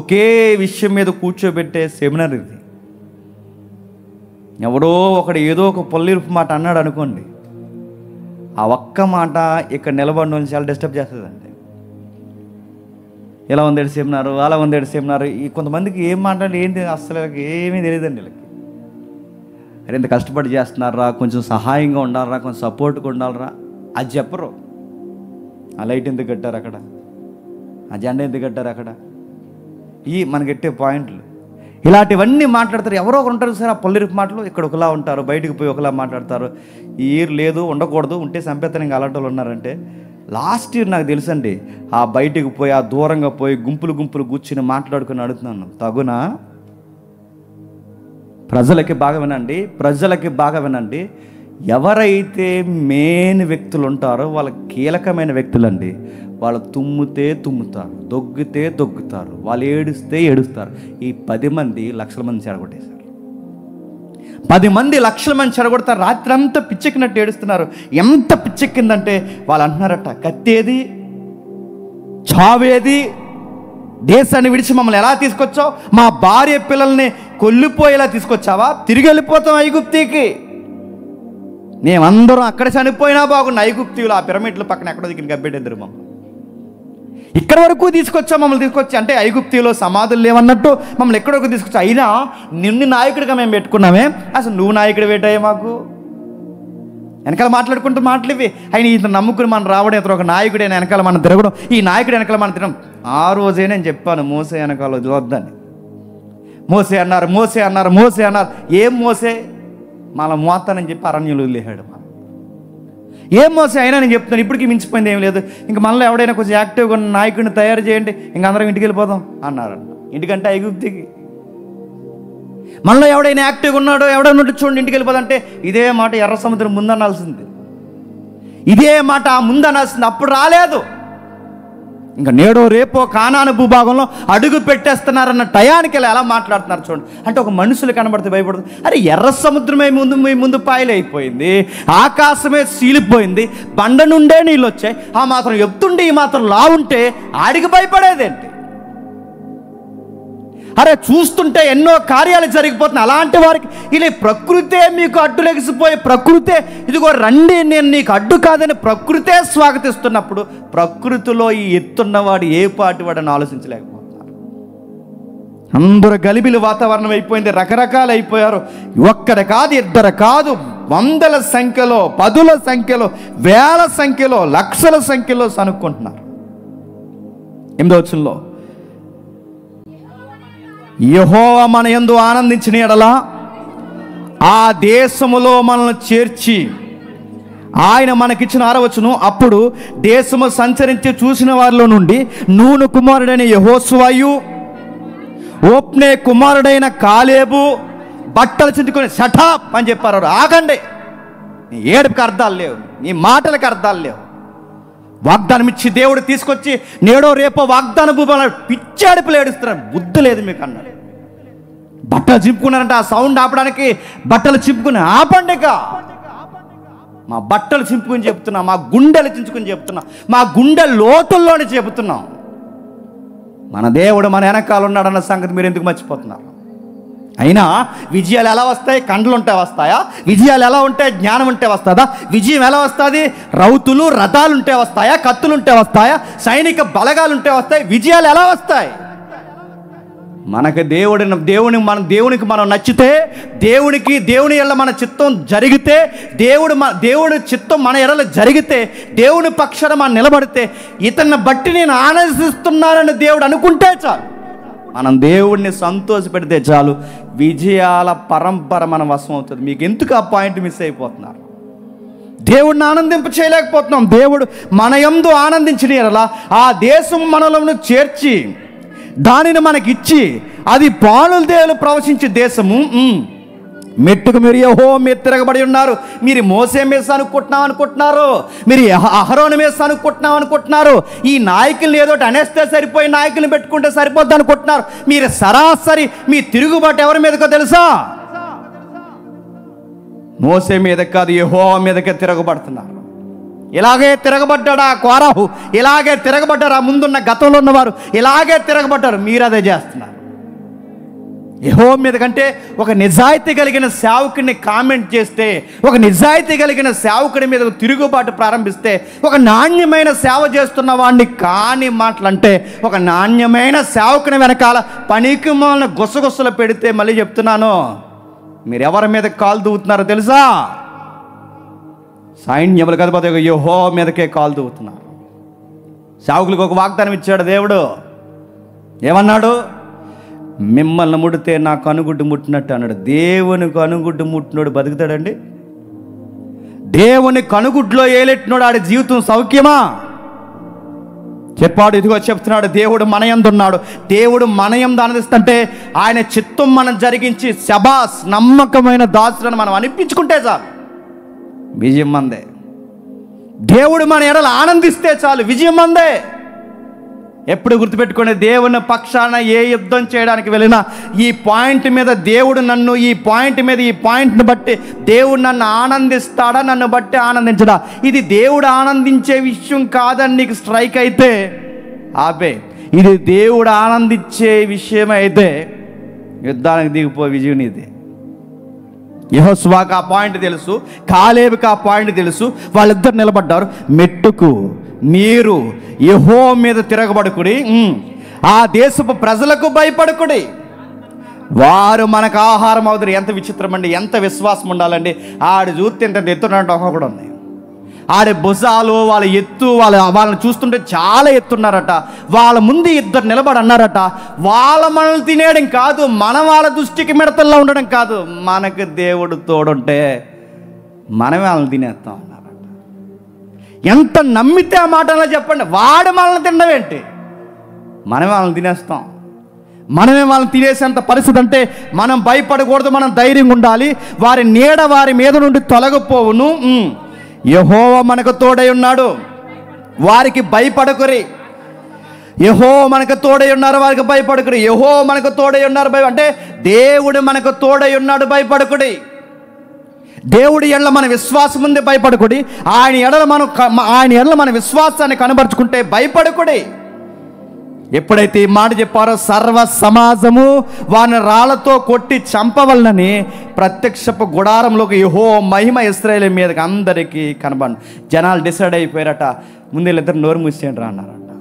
ఒకే విషయం మీద కూర్చోబెట్టే సెమినార్ ఇది. ఎవరో ఒకడు ఏదో ఒక పొల్లిరుపు మాట అన్నాడు అనుకోండి, ఆ ఒక్క మాట ఇక్కడ నిలబడిన వాళ్ళు చాలా డిస్టర్బ్ చేస్తుందండి. ఇలా ఉందేడు సెమినారు, అలా ఉందేడు సెమినారు. ఈ కొంతమందికి ఏం మాట్లాడి ఏంటి అసలు ఏమీ తెలియదండి వీళ్ళకి. అరే ఇంత కష్టపడి చేస్తున్నారా, కొంచెం సహాయంగా ఉండాలరా, కొంచెం సపోర్ట్గా ఉండాలరా, అది చెప్పరు. ఆ లైట్ ఎందుకు కట్టారు అక్కడ, ఆ జెండా ఎందుకు కట్టారు అక్కడ, ఈ మనకెట్టే పాయింట్లు ఇలాంటివన్నీ మాట్లాడతారు. ఎవరో ఒకరు ఉంటారు సార్ ఆ పొల్లిరిపు మాటలు. ఇక్కడ ఒకలా ఉంటారు, బయటకు పోయి ఒకలా మాట్లాడతారు. ఈ ఇయర్ లేదు, ఉండకూడదు, ఉంటే సంపేతనం ఇంకా అలాంటి వాళ్ళు ఉన్నారంటే. లాస్ట్ ఇయర్ నాకు తెలుసండి, ఆ బయటకు పోయి ఆ దూరంగా పోయి గుంపులు కూర్చుని మాట్లాడుకుని అడుగుతున్నాను, తగునా? ప్రజలకి బాగా వినండి. ఎవరైతే మెయిన్ వ్యక్తులు ఉంటారో వాళ్ళ కీలకమైన వ్యక్తులండి. వాళ్ళు తుమ్మితే తుమ్ముతారు, దొగ్గితే దొగ్గుతారు, వాళ్ళు ఏడుస్తే ఏడుస్తారు. ఈ 10 మంది లక్షల మంది చెడగొట్టేశారు. 10 మంది లక్షల మంది చెడగొడతారు, రాత్రి అంతా పిచ్చెక్కినట్టు ఏడుస్తున్నారు. ఎంత పిచ్చెక్కిందంటే వాళ్ళు అంటున్నారట, కత్తేది, చావేది, దేశాన్ని విడిచి మమ్మల్ని ఎలా తీసుకొచ్చావు, మా భార్య పిల్లల్ని కొల్లిపోయేలా తీసుకొచ్చావా, తిరిగి వెళ్ళిపోతాం ఐగుప్తికి, మేమందరం అక్కడ చనిపోయినా బాగుండు, ఐగుప్తిలో ఆ పిరమిడ్ల పక్కన ఎక్కడో దిగిన గబ్బెడెద్దరు మమ్మల్ని ఇక్కడ వరకు తీసుకొచ్చా, మమ్మల్ని తీసుకొచ్చి అంటే ఐగుప్తిలో సమాధులు లేవన్నట్టు మమ్మల్ని ఎక్కడి వరకు తీసుకొచ్చా. అయినా నిన్ను నాయకుడిగా మేము పెట్టుకున్నామే, అసలు నువ్వు నాయకుడు పెట్టాయే మాకు, వెనకాల మాట్లాడుకుంటూ మాటలివి. ఆయన ఇతను నమ్ముకుని మనం రావడం, ఇతను ఒక నాయకుడే వెనకాల మనం తిరగడం, ఈ నాయకుడు వెనకాల మనం తిరగడం. ఆ రోజే నేను చెప్పాను మోసే వెనకాల వద్దని. మోసే అన్నారు, మోసే అన్నారు, మోసే అన్నారు. ఏం మోసే, మళ్ళీ మోతానని చెప్పి అరణ్యులు వదిలేశాడు. ఏం మోసే అయినా నేను చెప్తాను, ఇప్పటికీ మించిపోయింది ఏం లేదు, ఇంకా మళ్ళీ ఎవడైనా కొంచెం యాక్టివ్గా ఉన్న నాయకుడిని తయారు చేయండి, ఇంక అందరం ఇంటికి వెళ్ళిపోదాం అన్నారు. ఇంటికంటే ఐగుప్తికి. మళ్ళీ ఎవడైనా యాక్టివ్గా ఉన్నాడో ఎవడైనా చూడండి ఇంటికి వెళ్ళిపోదంటే ఇదే మాట ఎర్ర సముద్రం ముందనాల్సింది, ఇదే మాట ముందు అనాల్సింది. అప్పుడు రాలేదు. ఇంకా నేడో రేపో కానాను భూభాగంలో అడుగు పెట్టేస్తున్నారన్న టయానికి ఎలా మాట్లాడుతున్నారు చూడండి. అంటే ఒక మనుషులు కనబడితే భయపడుతుంది. అరే ఎర్ర సముద్రమే మీ ముందు పాయలైపోయింది, ఆకాశమే సీలిపోయింది, బండ నుండే నీళ్ళు వచ్చాయి, ఆ మాత్రం ఎత్తుండి ఈ మాత్రం లావుంటే ఆడికి భయపడేదేంటి? అరే చూస్తుంటే ఎన్నో కార్యాలు జరిగిపోతున్నాయి. అలాంటి వారికి ఇలా ప్రకృతే మీకు అడ్డు లెగిసిపోయి, ప్రకృతే ఇదిగో రండి నేను నీకు అడ్డు కాదని ప్రకృతే స్వాగతిస్తున్నప్పుడు ప్రకృతిలో ఈ ఎత్తున్నవాడు ఏ పాటి వాడని ఆలోచించలేకపోతున్నారు. అందరూ గలిబిలి వాతావరణం అయిపోయింది, రకరకాలు అయిపోయారు. ఒక్కరు కాదు, ఇద్దరు కాదు, వందల సంఖ్యలో, పదుల సంఖ్యలో, వేల సంఖ్యలో, లక్షల సంఖ్యలో సనుక్కుంటున్నారు. 8వ వచనంలో యెహోవా మన యందు ఆనందించిన యెడల ఆ దేశములో మనల్ని చేర్చి ఆయన మనకిచ్చిన 6వ వచనం, అప్పుడు దేశము సంచరించి చూసిన వారిలో నుండి నూను కుమారుడైన యెహోషువయు, ఓప్నే కుమారుడైన కాలేబు బట్టలు చించుకొని షటాప్ అని చెప్పారు. ఆగండి, నీ ఏడుపుకి అర్థాలు లేవు, నీ మాటలకు అర్థాలు లేవు. వాగ్దానం ఇచ్చి దేవుడు తీసుకొచ్చి నేడో రేపో వాగ్దాన భూమి పిచ్చాడుపులు ఏడుస్తున్నారు. బుద్ధి లేదు మీకు అన్నాడు. బట్టలు చింపుకున్నారంటే ఆ సౌండ్ ఆపడానికి బట్టలు చింపుకుని ఆపండిక. మా బట్టలు చింపుకుని చెప్తున్నాం, మా గుండెలు చించుకుని చెప్తున్నాం, మా గుండె లోతుల్లోనే చెబుతున్నాం. మన దేవుడు మన వెనకాల ఉన్నాడన్న సంగతి మీరు ఎందుకు మర్చిపోతున్నారు? అయినా విజయాలు ఎలా వస్తాయి? కండ్లు ఉంటే వస్తాయా? విజయాలు ఎలా ఉంటాయి? జ్ఞానం ఉంటే వస్తుందా? విజయం ఎలా వస్తుంది? రౌతులు రథాలు ఉంటే వస్తాయా? కత్తులు ఉంటే వస్తాయా? సైనిక బలగాలు ఉంటే వస్తాయి? విజయాలు ఎలా వస్తాయి? మనకు దేవునికి మనం నచ్చితే, దేవుని ఎడల మన చిత్తం జరిగితే, దేవుడి చిత్తం మన ఎడల జరిగితే, దేవుని పక్షాన మనం నిలబడితే, ఇతన్ని బట్టి నేను ఆనందిస్తున్నానని దేవుడు అనుకుంటే చాలు, మనం దేవుడిని సంతోషపెడితే చాలు, విజయాల పరంపర మన వశం అవుతుంది. మీకు ఎందుకు ఆ పాయింట్ మిస్ అయిపోతున్నారు? దేవుడిని ఆనందింప చేయలేకపోతున్నాం. దేవుడు మన యందు ఆనందించిన యెడల ఆ దేశం మనలను చేర్చి దానిని మనకిచ్చి, అది పాలుల తేనెలు ప్రవశించే దేశము. మెట్టుకు మీరు యెహోవా మీద తిరగబడి ఉన్నారు. మీరు మోసే మీద అనుకుంటున్నారు, మీరు అహరోను మీద అనుకుంటున్నారు. ఈ నాయకుల్ని ఏదోటి అనేస్తే సరిపోయి నాయకుల్ని పెట్టుకుంటే సరిపోద్ది అనుకుంటున్నారు. మీరు సరాసరి మీ తిరుగుబాటు ఎవరి మీదకో తెలుసా? మోసే మీద కాదు, యెహోవా మీదకే తిరగబడుతున్నారు. ఇలాగే తిరగబడ్డాడు ఆ కోరాహు, ఇలాగే తిరగబడ్డారు ఆ ముందున్న గతంలో ఉన్నవారు, ఇలాగే తిరగబడ్డారు. మీరు అదే చేస్తున్నారు. యెహోవా మీద కంటే ఒక నిజాయితీ కలిగిన సేవకుడిని కామెంట్ చేస్తే, ఒక నిజాయితీ కలిగిన సేవకుడి మీద తిరుగుబాటు ప్రారంభిస్తే, ఒక నాణ్యమైన సేవ చేస్తున్న వాడిని కాని మాటలంటే, ఒక నాణ్యమైన సేవకుని వెనకాల పనికి మాలిన గుసగుసలు పెడితే, మళ్ళీ చెప్తున్నాను, మీరు ఎవరి మీద కాలు దూవుతున్నారో తెలుసా? సైన్యములు కదపోతే యెహోవా మీదకే కాలు దూవుతున్నారు. సేవకులకు ఒక వాగ్దానం ఇచ్చాడు దేవుడు. ఏమన్నాడు? మిమ్మల్ని ముడితే నా కనుగుడ్డు ముట్టినట్టు అన్నాడు. దేవుని కనుగుడ్డు ముట్టినోడు బతుకుతాడండి? దేవుని కనుగుడ్లో ఏలెట్టినోడు ఆడి జీవితం సౌఖ్యమా? చెప్పాడు. ఇదిగో చెప్తున్నాడు, దేవుడు మన యందు ఉన్నాడు. దేవుడు మన యందు ఆనందిస్తుంటే ఆయన చిత్తం మనం జరిగించి శబాస్ నమ్మకమైన దాసులను మనం అనిపించుకుంటే చాలు, విజయం మందే. దేవుడు మన ఎడల ఆనందిస్తే చాలు, విజయం మందే. ఎప్పుడు గుర్తుపెట్టుకోండి, దేవుని పక్షాన ఏ యుద్ధం చేయడానికి వెళ్ళినా ఈ పాయింట్ మీద దేవుడు నన్ను, ఈ పాయింట్ మీద ఈ పాయింట్ని బట్టి దేవుడు నన్ను ఆనందిస్తాడా, నన్ను బట్టి ఆనందించడా, ఇది దేవుడు ఆనందించే విషయం కాదని నీకు స్ట్రైక్ అయితే ఆపే. ఇది దేవుడు ఆనందించే విషయం అయితే యుద్ధానికి దిగిపో, విజయం నీదే. యెహోషువకు ఆ పాయింట్ తెలుసు, కాలేబుకి ఆ పాయింట్ తెలుసు. వాళ్ళిద్దరు నిలబడ్డారు. మెట్టుకు నీరు యెహోవా మీద తిరగబడుకుడి, ఆ దేశపు ప్రజలకు భయపడుకుడి, వారు మనకు ఆహారం అవుతారు. ఎంత విచిత్రం అండి, ఎంత విశ్వాసం ఉండాలండి. ఆడు చూస్తే ఇంత ఎత్తున్నట్టు ఒకడు ఉంది. ఆడి భుజాలు, వాళ్ళ ఎత్తు, వాళ్ళని చూస్తుంటే చాలా ఎత్తున్నారట. వాళ్ళ ముందు ఇద్దరు నిలబడి అన్నారట, వాళ్ళ మనల్ని తినేయడం కాదు, మనం వాళ్ళ దృష్టికి మిడతల్లో ఉండడం కాదు, మనకు దేవుడు తోడుంటే మనమే వాళ్ళని తినేస్తాం అన్నారట. ఎంత నమ్మితే ఆ మాటలో చెప్పండి. వాడు మనల్ని తినడం ఏంటి, మనమే వాళ్ళని తినేస్తాం. మనమే వాళ్ళని తినేసేంత పరిస్థితి. అంటే మనం భయపడకూడదు, మనం ధైర్యంగా ఉండాలి. వారి నీడ వారి మీద నుండి తొలగిపోవును. యెహోవా మనకు తోడై ఉన్నాడు, వారికి భయపడకురి. యెహోవా మనకు తోడై ఉన్నారు, వారికి భయపడకుడి. యెహోవా మనకు తోడై ఉన్నారు, అంటే దేవుడు మనకు తోడై ఉన్నాడు, భయపడకుడి. దేవుడి ఎడల మన విశ్వాసం ఉంది, భయపడకుడి. ఆయన ఎడల మన విశ్వాసాన్ని కనబరుచుకుంటే భయపడకుడి. ఎప్పుడైతే ఈ మాట చెప్పారో సర్వ సమాజము వారిని రాళ్లతో కొట్టి చంపవలనని ప్రత్యక్షపు గుడారంలోకి యెహోవా మహిమ ఇశ్రాయేలు మీదకి అందరికీ కనబడి జనాలు డిసైడ్ అయిపోయారట. ముందు వీళ్ళిద్దరు నోరు మూసేయండి రా అన్నారట.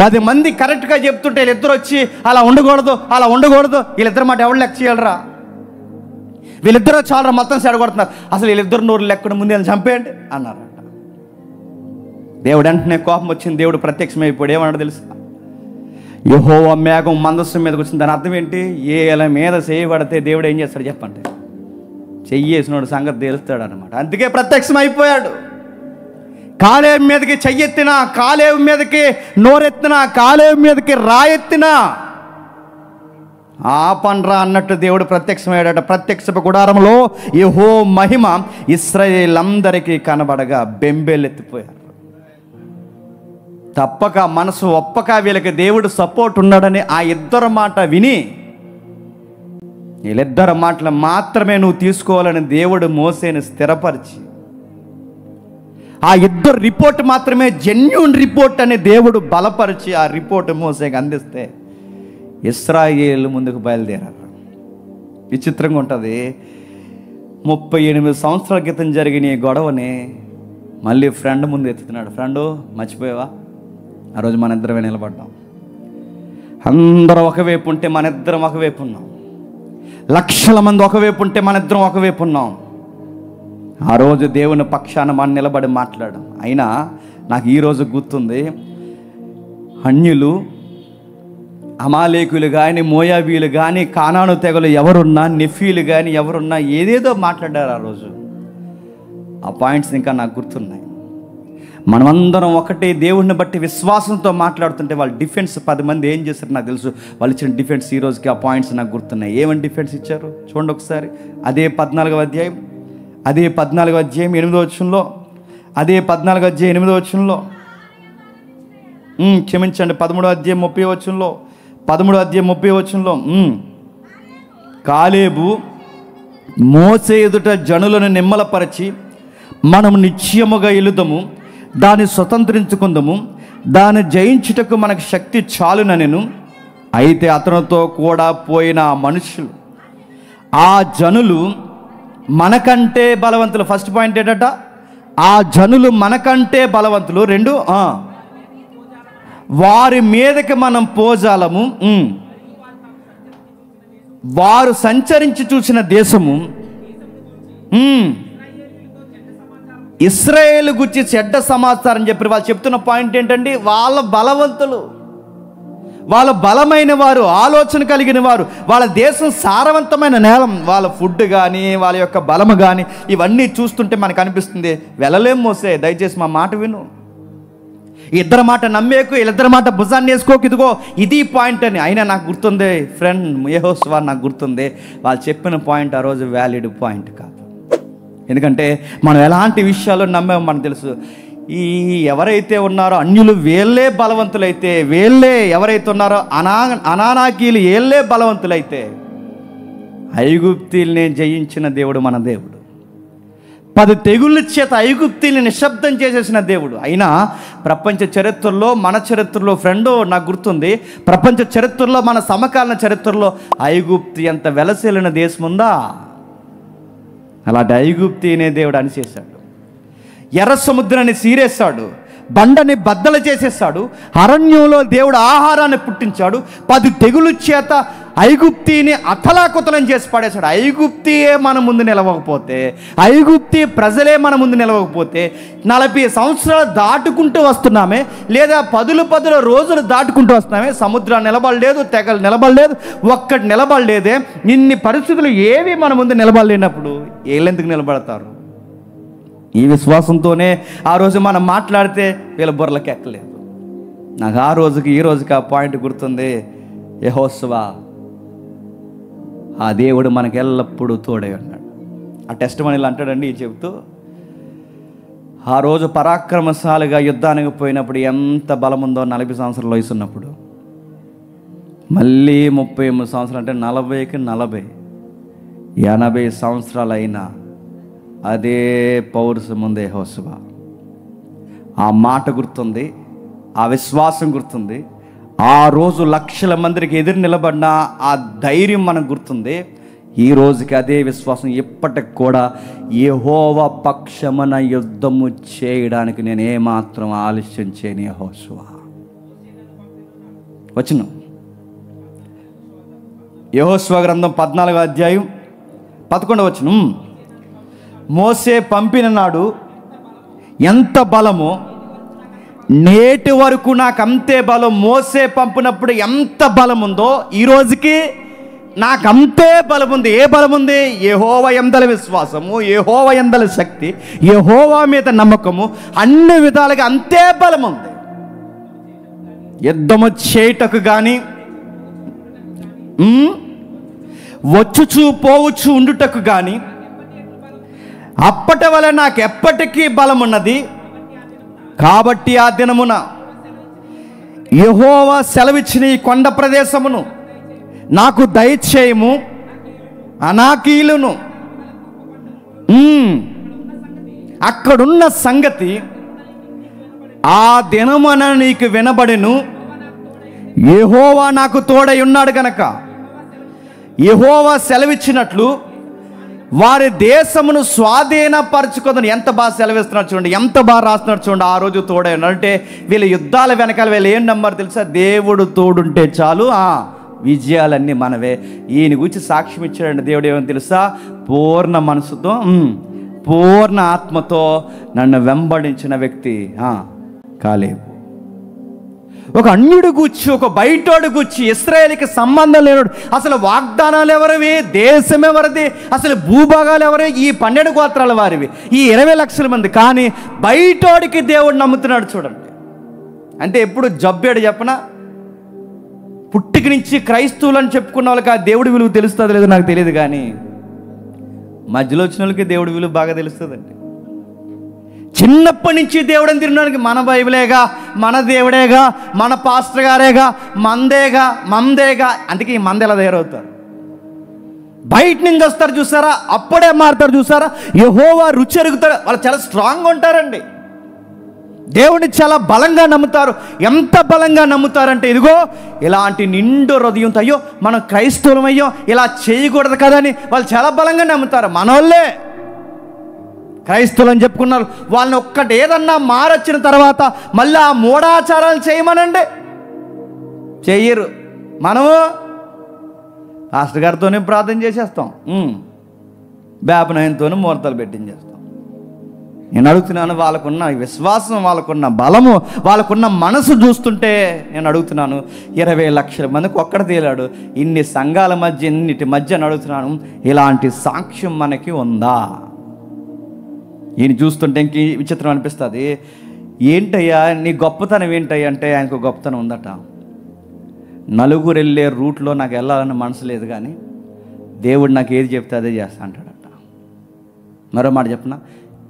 10 మంది కరెక్ట్గా చెప్తుంటే వీళ్ళిద్దరు వచ్చి అలా ఉండకూడదు, అలా ఉండకూడదు, వీళ్ళిద్దరు మాట ఎవరు లెక్క చేయాలరా, వీళ్ళిద్దరూ చాలా మొత్తం సెడగొడుతున్నారు, అసలు వీళ్ళిద్దరు నోరు లెక్కడం ముందు వీళ్ళని చంపేయండి అన్నారట. దేవుడు వెంటనే కోపం వచ్చింది. దేవుడు ప్రత్యక్షమైపోయాడు. ఏమన్నాడు తెలుసా? యెహోవా మేఘం మందస్సు మీదకి వచ్చింది. దాని అర్థం ఏంటి? ఏల మీద చేయబడితే దేవుడు ఏం చేస్తాడు చెప్పండి? చెయ్యేసినోడు సంగతి తెలుస్తాడు అనమాట. అందుకే ప్రత్యక్షం అయిపోయాడు. కాలేబు మీదకి చెయ్యెత్తినా, కాలేబు మీదకి నోరెత్తినా, కాలేబు మీదకి రాయెత్తినా ఆ పండ్రా అన్నట్టు దేవుడు ప్రత్యక్షమయ్యాడట. ప్రత్యక్షపు గుడారంలో యెహోవా మహిమ ఇశ్రాయేలందరికీ కనబడగా బెంబేలెత్తిపోయారు. తప్పక మనసు ఒప్పక వీళ్ళకి దేవుడు సపోర్ట్ ఉన్నాడని ఆ ఇద్దరు మాట విని, వీళ్ళిద్దరు మాటలు మాత్రమే నువ్వు తీసుకోవాలని దేవుడు మోసేని స్థిరపరిచి, ఆ ఇద్దరు రిపోర్ట్ మాత్రమే జెన్యూన్ రిపోర్ట్ అని దేవుడు బలపరిచి ఆ రిపోర్ట్ మోసేకి అందిస్తే ఇశ్రాయేలు ముందుకు బయలుదేరారు. విచిత్రంగా ఉంటుంది. 38 సంవత్సరాల క్రితం జరిగిన ఈ గొడవని మళ్ళీ ఫ్రెండ్ ముందు ఎత్తుతున్నాడు. ఫ్రెండు మర్చిపోయావా, ఆ రోజు మన ఇద్దరమే నిలబడ్డాం. అందరం ఒకవైపు ఉంటే మన ఇద్దరం ఒకవైపు ఉన్నాం. లక్షల మంది ఒకవైపు ఉంటే మన ఇద్దరం ఒకవైపు ఉన్నాం. ఆ రోజు దేవుని పక్షాన మనం నిలబడి మాట్లాడాం. అయినా నాకు ఈరోజు గుర్తుంది, అన్యులు, అమాలేకులు కానీ, మోయాబీలు కానీ, కానాను తెగలు ఎవరున్నా, నెఫీలు కానీ ఎవరున్నా ఏదేదో మాట్లాడారు ఆ రోజు. ఆ పాయింట్స్ ఇంకా నాకు గుర్తున్నాయి. మనమందరం ఒకటే దేవుడిని బట్టి విశ్వాసంతో మాట్లాడుతుంటే వాళ్ళ డిఫెన్స్ 10 మంది ఏం చేశారు నాకు తెలుసు. వాళ్ళు ఇచ్చిన డిఫెన్స్ ఈ రోజుకి ఆ పాయింట్స్ నాకు గుర్తున్నాయి. ఏమని డిఫెన్స్ ఇచ్చారు చూడండి ఒకసారి. అదే 14వ అధ్యాయం 8వ వచనంలో, అదే 14వ అధ్యాయం 8వ వచనంలో, క్షమించండి 13వ అధ్యాయం 30వ వచనంలో, 13వ అధ్యాయం 30వ వచనంలో, కాలేబు మోసే ఎదుట జనులను నిమ్మలపరచి, మనము నిశ్చయముగా ఎలుదము, దాన్ని స్వతంత్రించుకుందాము, దాన్ని జయించుటకు మనకు శక్తి చాలుననెను. అయితే అతనితో కూడా పోయిన మనుషులు, ఆ జనులు మనకంటే బలవంతులు. ఫస్ట్ పాయింట్ ఏంటట? ఆ జనులు మనకంటే బలవంతులు. 2, వారి మీదకి మనం పోజాలము, వారు సంచరించి చూసిన దేశము, ఇశ్రాయేలు గురించి చెడ్డ సమాచారం చెప్పి వాళ్ళు చెప్తున్న పాయింట్ ఏంటండి? వాళ్ళ బలవంతులు, వాళ్ళ బలమైన వారు, ఆలోచన కలిగిన వారు, వాళ్ళ దేశం సారవంతమైన నేలం, వాళ్ళ ఫుడ్ కానీ, వాళ్ళ యొక్క బలము కానీ ఇవన్నీ చూస్తుంటే మనకు అనిపిస్తుంది వెళ్ళలేం మోసే, దయచేసి మా మాట విను, ఇద్దరు మాట నమ్మేకు, వీళ్ళిద్దరి మాట భుజాన్ని వేసుకోకు, ఇదిగో ఇది పాయింట్ అని. అయినా నాకు గుర్తుంది ఫ్రెండ్ యెహోషువ, నాకు గుర్తుంది వాళ్ళు చెప్పిన పాయింట్ ఆ రోజు వ్యాలిడ్ పాయింట్ కాదు. ఎందుకంటే మనం ఎలాంటి విషయాల్లో నమ్మామో మనకు తెలుసు. ఈ ఎవరైతే ఉన్నారో అన్యులు వీళ్ళే బలవంతులైతే, వీళ్ళే ఎవరైతే ఉన్నారో అనానాకీలు వీళ్ళే బలవంతులైతే, ఐగుప్తీల్ని జయించిన దేవుడు మన దేవుడు. 10 తెగుళ్ళ చేత ఐగుప్తీల్ని నిశ్శబ్దం చేసేసిన దేవుడు. అయినా ప్రపంచ చరిత్రలో, మన చరిత్రలో ఫ్రెండు నాకు గుర్తుంది, ప్రపంచ చరిత్రలో, మన సమకాలీన చరిత్రలో ఐగుప్తి ఎంత వెలసేలిన దేశం ఉందా? అలాంటి ఐగుప్తి అనే దేవుడు అనిచేశాడు. ఎర్ర సముద్రాన్ని సీరేశాడు, బండని బద్దలు చేసేసాడు, అరణ్యంలో దేవుడు ఆహారాన్ని పుట్టించాడు, 10 తెగులు చేత ఐగుప్తిని అతలాకుతలం చేసి పడేశాడు. ఐగుప్తియే మన ముందు నిలవకపోతే, ఐగుప్తి ప్రజలే మన ముందు నిలవకపోతే, 40 సంవత్సరాలు దాటుకుంటూ వస్తున్నామే, లేదా 10 రోజులు దాటుకుంటూ వస్తున్నామే, సముద్రాలు నిలబడలేదు, తెగలు నిలబడలేదు, ఒక్కటి నిలబడలేదే. ఇన్ని పరిస్థితులు ఏవి మన ముందు నిలబడలేనప్పుడు వీళ్ళెందుకు నిలబడతారు? ఈ విశ్వాసంతోనే ఆ రోజు మనం మాట్లాడితే వీళ్ళ బుర్రలకి ఎక్కలేదు. నాకు ఆ రోజుకి ఈ రోజుకి ఆ పాయింట్ గుర్తుంది. యెహోషువ, ఆ దేవుడు మనకు ఎల్లప్పుడూ తోడై ఉన్నాడు. ఆ టెస్ట్ మనీలు అంటాడండి చెబుతూ, ఆ రోజు పరాక్రమశాలిగా యుద్ధానికి పోయినప్పుడు ఎంత బలం ఉందో 40 సంవత్సరాల వయసు ఉన్నప్పుడు, మళ్ళీ 38 సంవత్సరాలు అంటే 40కి 40 80 సంవత్సరాలు అయినా అదే పౌరుషం ఉంది యెహోషువ. ఆ మాట గుర్తుంది, ఆ విశ్వాసం గుర్తుంది. ఆ రోజు లక్షల మందికి ఎదురు నిలబడిన ఆ ధైర్యం మనకు గుర్తుంది. ఈ రోజుకి అదే విశ్వాసం ఇప్పటికి కూడా యెహోవా పక్షమున యుద్ధము చేయడానికి నేను ఏమాత్రం ఆలస్యం చేయని యెహోషువ. వచనం యెహోషువ గ్రంథం 14వ అధ్యాయం 11వ వచనం. మోసే పంపిన నాడు ఎంత బలమో నేటి వరకు నాకు అంతే బలం. మోసే పంపినప్పుడు ఎంత బలం ఉందో ఈ రోజుకి నాకు అంతే బలం ఉంది. ఏ బలం ఉంది? యెహోవా యందలి విశ్వాసము, యెహోవా యందలి శక్తి, యెహోవా మీద నమ్మకము, అన్ని విధాలుగా అంతే బలం ఉంది. యుద్ధము చేయటకు కానీ, వచ్చుచూ పోవచ్చు ఉండుటకు కానీ అప్పటి వల్ల నాకు ఎప్పటికీ బలం ఉన్నది. కాబట్టి ఆ దినమున యెహోవా సెలవిచ్చిన ఈ కొండ ప్రదేశమును నాకు దయచేయము, అనాకీలును అక్కడున్న సంగతి ఆ దినమున నీకు వినబడెను. యెహోవా నాకు తోడై ఉన్నాడు గనక యెహోవా సెలవిచ్చినట్లు వారి దేశమును స్వాధీనపరచుకుందని. ఎంత బాగా సెలవిస్తున్నాడు చూడండి, ఎంత బాగా రాస్తున్నాడు చూడండి. ఆ రోజు తోడై ఉన్నాడు అంటే వీళ్ళ యుద్ధాల వెనకాల వీళ్ళు ఏం నమ్మారు తెలుసా? దేవుడు తోడుంటే చాలు, విజయాలన్నీ మనవే. ఈయన గురించి సాక్ష్యం ఇచ్చాడండి దేవుడు. ఏమని తెలుసా? పూర్ణ మనసుతో, పూర్ణ ఆత్మతో నన్ను వెంబడించిన వ్యక్తి కాలేబు. ఒక అన్యుడు గుచ్చి, ఒక బయటోడు గుచ్చి, ఇశ్రాయేలుకి సంబంధం లేనుడు, అసలు వాగ్దానాలు ఎవరివి, దేశం ఎవరిది, అసలు భూభాగాలు ఎవరివి, ఈ 12 గోత్రాల వారివి, ఈ 20 లక్షల మంది. కానీ బయటోడికి దేవుడు నమ్ముతున్నాడు చూడండి. అంటే ఎప్పుడు జబ్బేడు చెప్పనా, పుట్టికి నుంచి క్రైస్తవులు అని చెప్పుకున్న వాళ్ళకి ఆ దేవుడి విలువ తెలుస్తుంది లేదో నాకు తెలియదు, కానీ మధ్యలో వచ్చిన వాళ్ళకి దేవుడి విలువ బాగా తెలుస్తుందండి. చిన్నప్పటి నుంచి దేవుడిని తినడానికి మన బైబిలేగా, మన దేవుడేగా, మన పాస్టర్ గారేగా, మందేగా. అందుకే ఈ మంది ఎలా తయారవుతారు? బయట నుంచి వస్తారు చూసారా, అప్పుడే మారుతారు చూసారా. యెహోవా రుచి ఎరుగుతారు, వాళ్ళు చాలా స్ట్రాంగ్గా ఉంటారండి. దేవుడిని చాలా బలంగా నమ్ముతారు. ఎంత బలంగా నమ్ముతారంటే ఇదిగో ఇలాంటి నిండు హృదయంతో, అయ్యో మనం క్రైస్తవులమయ్యో ఇలా చేయకూడదు కదా అని వాళ్ళు చాలా బలంగా నమ్ముతారు. మనోళ్ళే క్రైస్తవులు అని చెప్పుకున్నారు. వాళ్ళని ఒక్కటి ఏదన్నా మారొచ్చిన తర్వాత మళ్ళీ ఆ మూఢాచారాలు చేయమనండి, చెయ్యరు. మనము పాస్టర్ గారితోనే ప్రార్థన చేసేస్తాం, బేపనయంతోనే ముహూర్తాలు పెట్టించేస్తాం. నేను అడుగుతున్నాను, వాళ్ళకున్న విశ్వాసం, వాళ్ళకున్న బలము, వాళ్ళకున్న మనసు చూస్తుంటే నేను అడుగుతున్నాను, 20 లక్షల మందికి ఒక్కడ తేలాడు. ఇన్ని సంఘాల మధ్య, ఇన్నిటి మధ్య అడుగుతున్నాను, ఇలాంటి సాక్ష్యం మనకి ఉందా? ఈయన చూస్తుంటే ఇంక విచిత్రం అనిపిస్తుంది. ఏంటయ్యా నీ గొప్పతనం ఏంటయ్యా అంటే, ఆయనకు గొప్పతనం ఉందట. నలుగురు వెళ్ళే రూట్లో నాకు వెళ్ళాలన్న మనసు లేదు, కానీ దేవుడు నాకు ఏది చెప్తే అదే చేస్తా అంటాడట. మరో మాట చెప్పిన,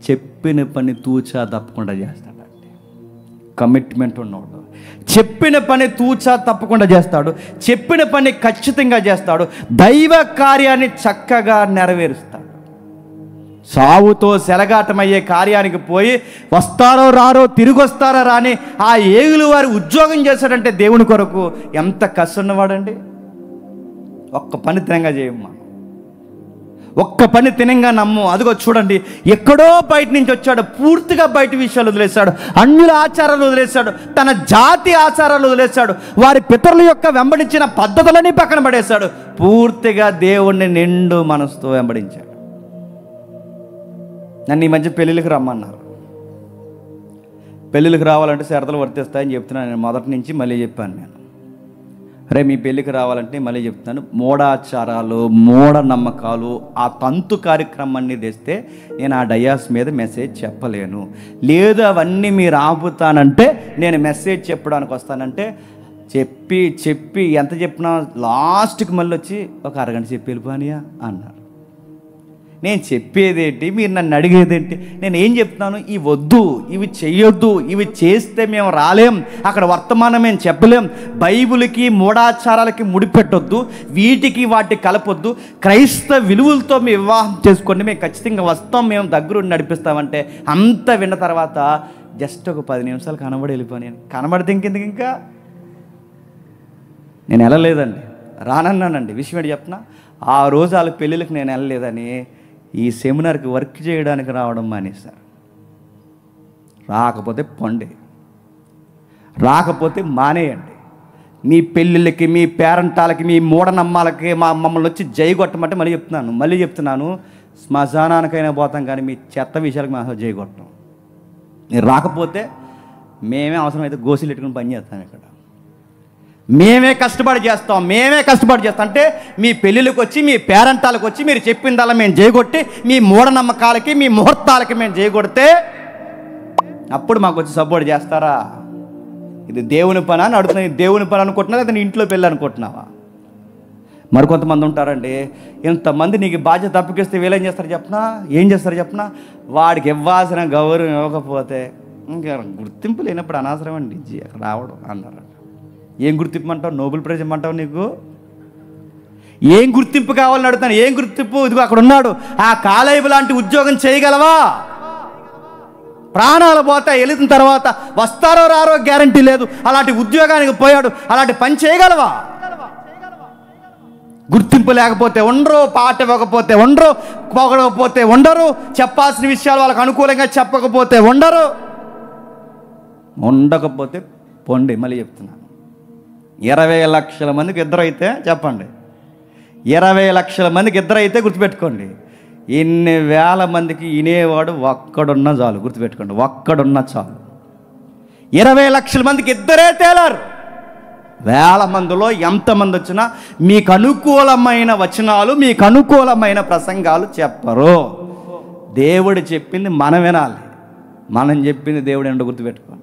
చెప్పిన పని తూచా తప్పకుండా చేస్తాడట. కమిట్మెంట్ ఉన్నవాడు. చెప్పిన పని తూచా తప్పకుండా చేస్తాడు. చెప్పిన పని ఖచ్చితంగా చేస్తాడు. దైవ కార్యాన్ని చక్కగా నెరవేరుస్తాడు. సావుతో సెలగాటమయ్యే కార్యానికి పోయి వస్తారో రారో, తిరిగి వస్తారో రాని ఆ ఏగులు వారి ఉద్యోగం చేశాడంటే దేవుని కొరకు ఎంత కష్టన్నవాడండి. ఒక్క పని తినంగా చేయమ్మా, ఒక్క పని తినంగా నమ్ము. అదిగో చూడండి, ఎక్కడో బయట నుంచి వచ్చాడు, పూర్తిగా బయట విషయాలు వదిలేశాడు, అన్యుల ఆచారాలు వదిలేశాడు, తన జాతి ఆచారాలు వదిలేశాడు, వారి పితరుల యొక్క వెంబడించిన పద్ధతులని పక్కన పడేశాడు, పూర్తిగా దేవుణ్ణి నిండు మనసుతో వెంబడించాడు. నన్ను ఈ మధ్య పెళ్ళిళ్ళకి రమ్మన్నారు. పెళ్ళిళ్ళకి రావాలంటే షరతులు వర్తిస్తాయని చెప్తున్నాను నేను మొదటి నుంచి. మళ్ళీ చెప్పాను నేను, రే మీ పెళ్ళికి రావాలంటే మళ్ళీ చెప్తున్నాను, మూఢాచారాలు, మూఢనమ్మకాలు, ఆ తంతు కార్యక్రమాన్ని తెస్తే నేను ఆ డయాస్ మీద మెసేజ్ చెప్పలేను. లేదు అవన్నీ మీరు ఆపుతానంటే నేను మెసేజ్ చెప్పడానికి వస్తానంటే చెప్పి ఎంత చెప్పినా లాస్ట్కి మళ్ళీ వచ్చి ఒక అరగంట చెప్పి వెళ్ళిపోనియా అన్నారు. నేను చెప్పేదేంటి, మీరు నన్ను అడిగేదేంటి? నేను ఏం చెప్తున్నాను, ఇవి వద్దు, ఇవి చెయ్యొద్దు, ఇవి చేస్తే మేము రాలేం, అక్కడ వర్తమానం మేము చెప్పలేం, బైబిల్కి మూఢాచారాలకి ముడిపెట్టొద్దు, వీటికి వాటికి కలపొద్దు, క్రైస్తవ విలువలతో మేము వివాహం చేసుకోండి, మేము ఖచ్చితంగా వస్తాం, మేము దగ్గరుండి నడిపిస్తామంటే అంత విన్న తర్వాత జస్ట్ ఒక 10 నిమిషాలు కనబడి వెళ్ళిపోయాను. కనబడితే ఇంకెందుకు, ఇంకా నేను వెళ్ళలేదండి, రానన్నానండి. విషయం ఏంటి చెప్పనా, ఆ రోజు వాళ్ళ పెళ్ళిళ్ళకి నేను వెళ్ళలేదని ఈ సెమినార్కి వర్క్ చేయడానికి రావడం మానేశారు. రాకపోతే పొండి, రాకపోతే మానేయండి. మీ పెళ్ళిళ్ళకి, మీ పేరంటాలకి, మీ మూఢనమ్మాలకి మమ్మల్ని వచ్చి జైగొట్టమంటే మళ్ళీ చెప్తున్నాను, శ్మశానానికైనా పోతాం కానీ మీ చెత్త విషయాలకు మేము జైగొట్టం. మీరు రాకపోతే మేమే అవసరమైతే గోసీలు పెట్టుకుని పని చేస్తాం, ఇక్కడ మేమే కష్టపడి చేస్తాం అంటే మీ పెళ్ళిళ్ళకి వచ్చి, మీ పేరంటాలకు వచ్చి మీరు చెప్పిందల్లా మేము చేయగొట్టి, మీ మూఢనమ్మకాలకి, మీ ముహూర్తాలకి మేము చేయగొడితే అప్పుడు మాకు వచ్చి సపోర్ట్ చేస్తారా? ఇది దేవుని పని అని అడుగుతున్నా. దేవుని పని అనుకుంటున్నా లేదా నీ ఇంట్లో పెళ్ళి అనుకుంటున్నావా? మరికొంతమంది ఉంటారండి, ఇంతమంది నీకు బాధ్యత తప్పకిస్తే వీళ్ళేం చేస్తారు చెప్పనా, ఏం చేస్తారు చెప్పనా, వాడికి ఇవ్వాల్సిన గౌరవం ఇవ్వకపోతే ఇంకా గుర్తింపు లేనప్పుడు అనవసరం అండి రావడం అన్నారు. ఏం గుర్తింపు అంటావు? నోబెల్ ప్రైజ్ ఇమ్మంటావు? నీకు ఏం గుర్తింపు కావాలని అడుగుతాను. ఏం గుర్తింపు? ఇదిగో అక్కడ ఉన్నాడు, ఆ కాలేబు లాంటి ఉద్యోగం చేయగలవా? ప్రాణాలు పోతాయి, వెళిన తర్వాత వస్తారో రారో గ్యారంటీ లేదు, అలాంటి ఉద్యోగానికి పోయాడు, అలాంటి పని చేయగలవా? గుర్తింపు లేకపోతే ఉండరు, పాట ఇవ్వకపోతే ఉండరు, పొగడకపోతే ఉండరు, చెప్పాల్సిన విషయాలు వాళ్ళకి అనుకూలంగా చెప్పకపోతే ఉండకపోతే పొండి. మళ్ళీ చెప్తున్నాను, 20 లక్షల మందికి ఇద్దరైతే చెప్పండి, 20 లక్షల మందికి ఇద్దరైతే గుర్తుపెట్టుకోండి, ఇన్ని వేల మందికి వినేవాడు ఒక్కడున్నా చాలు. గుర్తుపెట్టుకోండి, ఒక్కడున్నా చాలు. 20 లక్షల మందికి ఇద్దరే తేలారు. వేల మందిలో ఎంతమంది వచ్చినా మీకు అనుకూలమైన వచనాలు, మీకు అనుకూలమైన ప్రసంగాలు చెప్పరు. దేవుడు చెప్పింది మనం వినాలి, మనం చెప్పింది దేవుడు ఏంటో గుర్తుపెట్టుకోండి.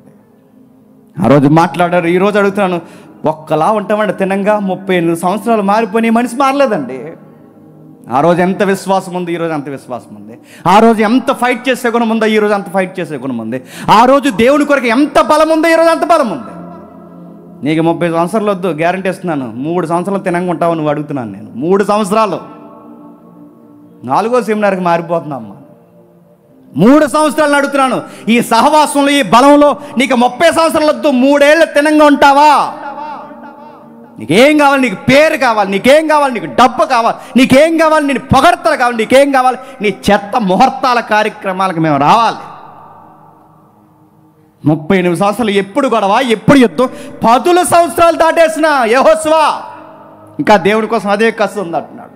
ఆ రోజు మాట్లాడారు, ఈరోజు అడుగుతున్నాను, ఒక్కలా ఉంటామండి తినంగా. 38 సంవత్సరాలు మారిపోయి మనిషి మారలేదండి. ఆ రోజు ఎంత విశ్వాసం ఉంది, ఈరోజు అంత విశ్వాసం ఉంది. ఆ రోజు ఎంత ఫైట్ చేసే గుణం ఉందో, ఈరోజు అంత ఫైట్ చేసే గుణం ఉంది. ఆ రోజు దేవుని కొరకు ఎంత బలం ఉందో, ఈరోజు అంత బలం ఉంది. నీకు 30 సంవత్సరాలు వద్దు, గ్యారంటీ ఇస్తున్నాను, 3 సంవత్సరాలు తినంగా ఉంటావు నువ్వు. అడుగుతున్నాను నేను, 3 సంవత్సరాలు 4వ సెమినార్కి మారిపోతున్నామ్మా. 3 సంవత్సరాలు అడుగుతున్నాను, ఈ సహవాసంలో, ఈ బలంలో నీకు 30 సంవత్సరాలు వద్దు, 3 ఏళ్ళు తినంగా ఉంటావా? నీకేం కావాలి? నీకు పేరు కావాలి, నీకేం కావాలి? నీకు డబ్బు కావాలి, నీకేం కావాలి? నీ పొగడ్తలు కావాలి, నీకేం కావాలి? నీ చెత్త ముహూర్తాల కార్యక్రమాలకు మేము రావాలి. 38 సంవత్సరాలు ఎప్పుడు గొడవ, ఎప్పుడు యుద్ధం? 10 సంవత్సరాలు దాటేసిన యెహోషువ ఇంకా దేవుడి కోసం అదే కష్టం ఉంది అంటున్నాడు.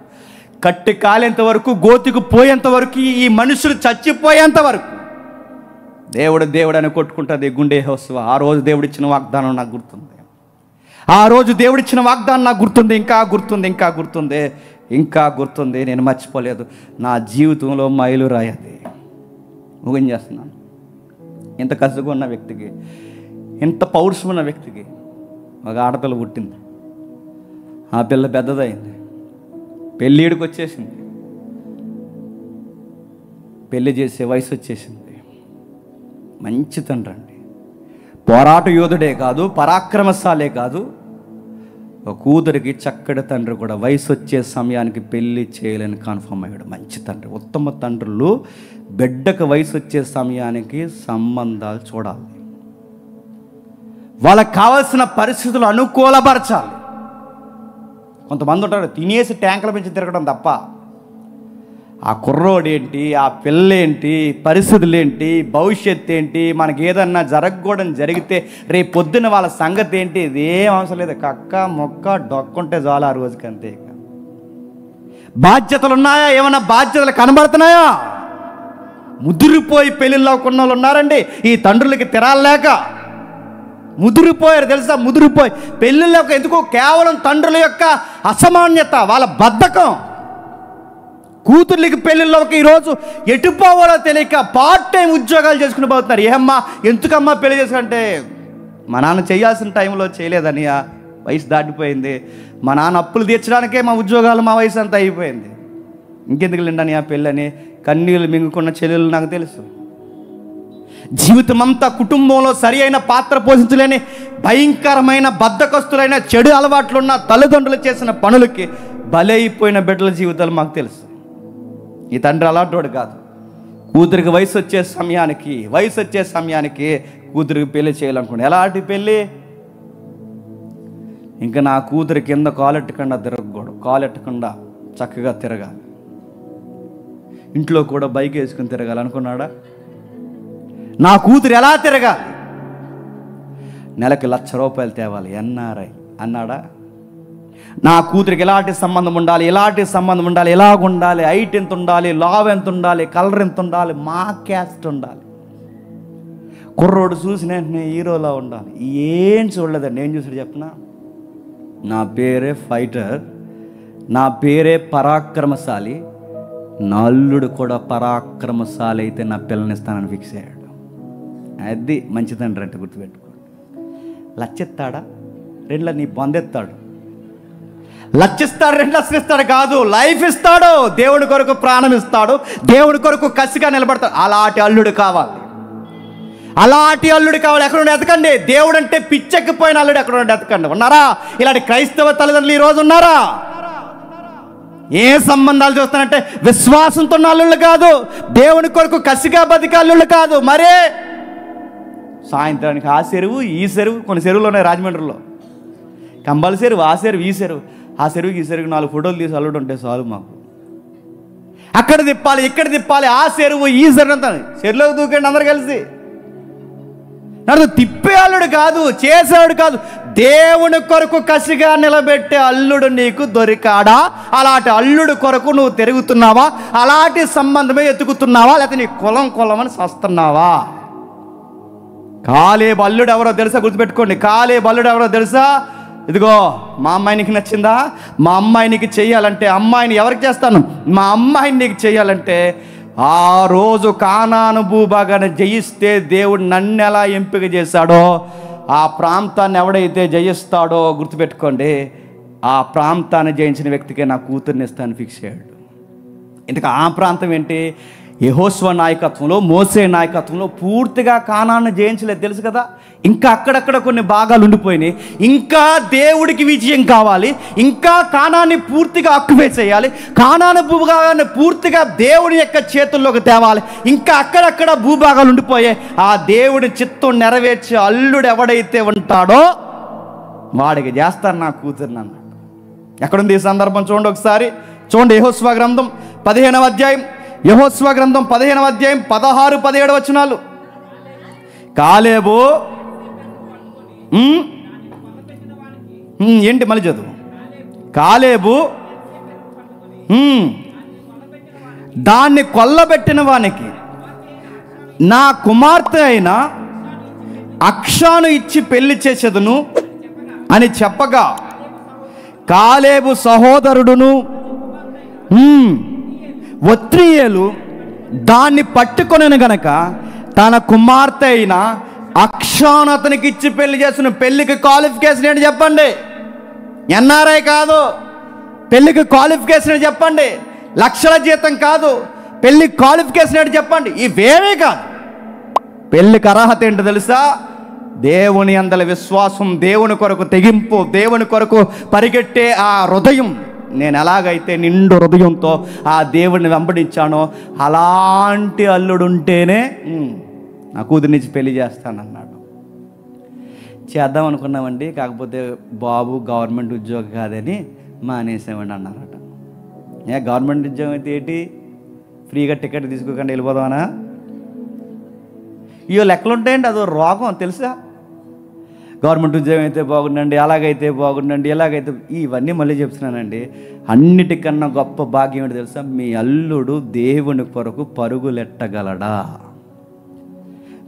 కట్టి కాలేంత వరకు, గోతికి పోయేంత వరకు, ఈ మనుషులు చచ్చిపోయేంత వరకు దేవుడు అని కొట్టుకుంటుంది గుండె యెహోషువ. ఆ రోజు దేవుడిచ్చిన వాగ్దానం నాకు గుర్తుంది, ఆ రోజు దేవుడిచ్చిన వాగ్దానం నాకు గుర్తుంది, ఇంకా గుర్తుంది, నేను మర్చిపోలేదు. నా జీవితంలో మైలురాయి అది. ముగించేస్తున్నాను చేస్తున్నాను. ఇంత కసుగా ఉన్న వ్యక్తికి, ఇంత పౌరుషం ఉన్న వ్యక్తికి ఒక ఆడపిల్ల పుట్టింది. ఆ పిల్ల పెద్దదైంది, పెళ్ళిడికి వచ్చేసింది, పెళ్ళి చేసే వయసు వచ్చేసింది. మంచి తండ్రి అండి, పోరాట యోధుడే కాదు, పరాక్రమశాలే కాదు, ఒక కూతురికి చక్కటి తండ్రి కూడా వయసు వచ్చే సమయానికి పెళ్లి చేయాలని కన్ఫర్మ్ అయ్యాడు. మంచి తండ్రి. ఉత్తమ తండ్రులు బిడ్డకు వయసు వచ్చే సమయానికి సంబంధాలు చూడాలి, వాళ్ళకి కావాల్సిన పరిస్థితులు అనుకూలపరచాలి. కొంతమంది ఉంటారు తినేసి ట్యాంకుల పెంచి తిరగడం తప్ప ఆ కుర్రోడేంటి, ఆ పిల్లేంటి, పరిస్థితులు ఏంటి, భవిష్యత్తు ఏంటి, మనకి ఏదన్నా జరగకూడదు జరిగితే రేపు పొద్దున్న వాళ్ళ సంగతి ఏంటి, ఇదేం అవసరం లేదు. కక్క మొక్క డొక్కుంటే చాలు ఆ రోజుకి, అంతే. బాధ్యతలు ఉన్నాయా? ఏమన్నా బాధ్యతలు కనబడుతున్నాయా? ముదిరిపోయి పెళ్ళిళ్ళు అవ్వకున్న వాళ్ళు ఉన్నారండి. ఈ తండ్రులకి తిరాలేక ముదిరిపోయారు తెలుసా? ముదిరిపోయి పెళ్ళిళ్ళ ఎందుకు? కేవలం తండ్రుల యొక్క అసమాన్యత, వాళ్ళ బద్ధకం. కూతుర్లకి పెళ్ళిళ్ళకి ఈరోజు ఎటుపోవాలో తెలియక పార్ట్ టైం ఉద్యోగాలు చేసుకుని పోతున్నారు. ఏమ్మా ఎందుకమ్మా పెళ్లి చేసుకుంటే, మా నాన్న చేయాల్సిన టైంలో చేయలేదని, వయసు దాటిపోయింది, మా నాన్న అప్పులు తీర్చడానికే మా ఉద్యోగాలు, మా వయసు అంతా అయిపోయింది, ఇంకెందుకు లేండని ఆ పెళ్ళని కన్నీళ్ళు మింగుకున్న చెల్లెలు నాకు తెలుసు. జీవితం అంతా కుటుంబంలో సరి అయిన పాత్ర పోషించలేని భయంకరమైన బద్ధకస్తులైన చెడు అలవాట్లున్న తల్లిదండ్రులు చేసిన పనులకి బలైపోయిన బిడ్డల జీవితాలు మాకు తెలుసు. ఈ తండ్రి అలాంటి కాదు. కూతురికి వయసు వచ్చే సమయానికి కూతురికి పెళ్లి చేయాలనుకోండి. ఎలాంటి పెళ్ళి? ఇంకా నా కూతురి కింద కాలెట్టకుండా తిరగకూడదు, కాలెట్టకుండా చక్కగా తిరగాలి, ఇంట్లో కూడా బైక్ వేసుకుని తిరగాలి అనుకున్నాడా? నా కూతురు ఎలా తిరగాలి? నెలకు ₹1,00,000 తేవాలి, ఎన్ఆర్ఐ అన్నాడా? నా కూతురికి ఎలాంటి సంబంధం ఉండాలి, ఎలాంటి సంబంధం ఉండాలి, ఎలాగుండాలి, హైట్ ఎంత ఉండాలి, లావ్ ఎంత ఉండాలి, కలర్ ఎంత ఉండాలి, మా క్యాస్ట్ ఉండాలి, కుర్రోడు చూసిన వెంటనే హీరోలా ఉండాలి. ఏం చూడలేదండి. ఏం చూసాడు చెప్పనా? నా పేరే ఫైటర్, నా పేరే పరాక్రమశాలి, నా అల్లుడు కూడా పరాక్రమశాలి అయితే నా పిల్లనిస్తానని ఫిక్స్ అయ్యాడు. అది మంచి తండ్రి అంటే గుర్తుపెట్టుకోండి. లచ్చిస్తాడా? 2 నీ బొందెత్తాడు. లచ్చిస్తాడు, 2 లక్షలు ఇస్తాడు కాదు, లైఫ్ ఇస్తాడు. దేవుడి కొరకు ప్రాణం ఇస్తాడు, దేవుడి కొరకు కసిగా నిలబడతాడు. అలాంటి అల్లుడు కావాలి, అలాంటి అల్లుడు కావాలి. ఎక్కడ నుండి ఎతకండి. దేవుడు అంటే పిచ్చెక్కిపోయిన అల్లుడు ఎక్కడ నుండి ఎతకండి. ఉన్నారా ఇలాంటి క్రైస్తవ తల్లిదండ్రులు ఈరోజు? ఉన్నారా? ఏ సంబంధాలు చూస్తానంటే విశ్వాసంతో ఉన్న అల్లుళ్ళు కాదు, దేవుని కొరకు కసిగా బతికే అల్లుళ్ళు కాదు. మరే సాయంత్రానికి ఆ చెరువు ఈ చెరువు, కొన్ని చెరువులు ఉన్నాయి రాజమండ్రిలో, కంబల చెరువు, ఆ చెరువు ఈ చెరువు, ఆ చెరువుకి ఈ చెరువుకి 4 ఫోటోలు తీసి అల్లుడు ఉంటే చాలు మాకు. అక్కడ తిప్పాలి, ఇక్కడ తిప్పాలి, ఆ చెరువు ఈ చెరువు అంతా చెరువులోకి దూకండి అందరు కలిసి. నన్ను తిప్పే అల్లుడు కాదు, చేసేవాడు కాదు, దేవుని కొరకు కసిగా నిలబెట్టే అల్లుడు నీకు దొరికాడా? అలాంటి అల్లుడు కొరకు నువ్వు తిరుగుతున్నావా? అలాంటి సంబంధమే ఎత్తుకుతున్నావా? లేకపోతే నీ కులం అని సస్తున్నావా? కాలేబు అల్లుడు ఎవరో తెలుసా? గుర్తుపెట్టుకోండి. కాలేబు అల్లుడు ఎవరో తెలుసా? ఇదిగో మా అమ్మాయి నీకు నచ్చిందా? మా అమ్మాయి నీకు చెయ్యాలంటే, అమ్మాయిని ఎవరికి చేస్తాను? మా అమ్మాయిని నీకు చెయ్యాలంటే, ఆ రోజు కానాను భూభాగాన్ని జయిస్తే దేవుడు నన్ను ఎలా ఎంపిక చేశాడో, ఆ ప్రాంతాన్ని ఎవడైతే జయిస్తాడో గుర్తుపెట్టుకోండి, ఆ ప్రాంతాన్ని జయించిన వ్యక్తికే నా కూతుర్ని ఇస్తాను ఫిక్స్ అయ్యాడు. ఇంతకు ఆ ప్రాంతం ఏంటి? యెహోషువ నాయకత్వంలో, మోసే నాయకత్వంలో పూర్తిగా కానాన్ని జయించలేదు తెలుసు కదా. ఇంకా అక్కడక్కడ కొన్ని భాగాలు ఉండిపోయినాయి. ఇంకా దేవుడికి విజయం కావాలి, ఇంకా కానాన్ని పూర్తిగా ఆక్యుపై చేయాలి, కానాను భూభాగాన్ని పూర్తిగా దేవుడి యొక్క చేతుల్లోకి తేవాలి. ఇంకా అక్కడక్కడ భూభాగాలు ఉండిపోయాయి. ఆ దేవుడి చిత్తం నెరవేర్చే అల్లుడు ఎవడైతే ఉంటాడో వాడికి చేస్తాను నా కూతురు అన్నాడు. ఎక్కడుంది ఈ సందర్భం? చూడండి ఒకసారి. చూడండి యెహోషువ గ్రంథం 15వ అధ్యాయం, యెహోషువ గ్రంథం 15వ అధ్యాయం 16, 17 వచనాలు. కాలేబు ఏంటి మళ్ళీ చదువు. కాలేబు దాన్ని కొల్లబెట్టిన వానికి నా కుమార్తె అయిన అక్షాను ఇచ్చి పెళ్లి చేసేదును అని చెప్పగా, కాలేబు సహోదరుడును ఒత్నియేలు దాన్ని పట్టుకొనను గనక తన కుమార్తె అయిన అక్షాను అతనికి ఇచ్చి పెళ్లి చేసిన. పెళ్లికి క్వాలిఫికేషన్ ఏంటి చెప్పండి? ఎన్ఆర్ఐ కాదు. పెళ్లికి క్వాలిఫికేషన్ ఏంటి చెప్పండి? లక్షల జీతం కాదు. పెళ్లి క్వాలిఫికేషన్ ఏంటి చెప్పండి? ఇవేమీ కాదు. పెళ్లికి అర్హత ఏంటో తెలుసా? దేవుని యందలి విశ్వాసం, దేవుని కొరకు తెగింపు, దేవుని కొరకు పరిగెట్టే ఆ హృదయం, నేను ఎలాగైతే నిండు హృదయంతో ఆ దేవుడిని వెంబడించానో అలాంటి అల్లుడు ఉంటేనే నా కూతురినిచ్చి పెళ్లి చేస్తానన్నాడు. చేద్దాం అనుకున్నామండి, కాకపోతే బాబు గవర్నమెంట్ ఉద్యోగం కాదని మానేసామండి అన్నారట. గవర్నమెంట్ ఉద్యోగం అయితే ఏంటి, ఫ్రీగా టికెట్ తీసుకోకుండా వెళ్ళిపోదామనా? ఇవో లెక్కలు ఉంటాయండి, అదో రోగం తెలుసా. గవర్నమెంట్ ఉద్యోగం అయితే బాగుండండి, అలాగైతే బాగుండండి, ఎలాగైతే, ఇవన్నీ మళ్ళీ చెప్తున్నానండి. అన్నిటికన్నా గొప్ప భాగ్యం ఏంటి తెలుసా, మీ అల్లుడు దేవుని కొరకు పరుగులెట్టగలడా?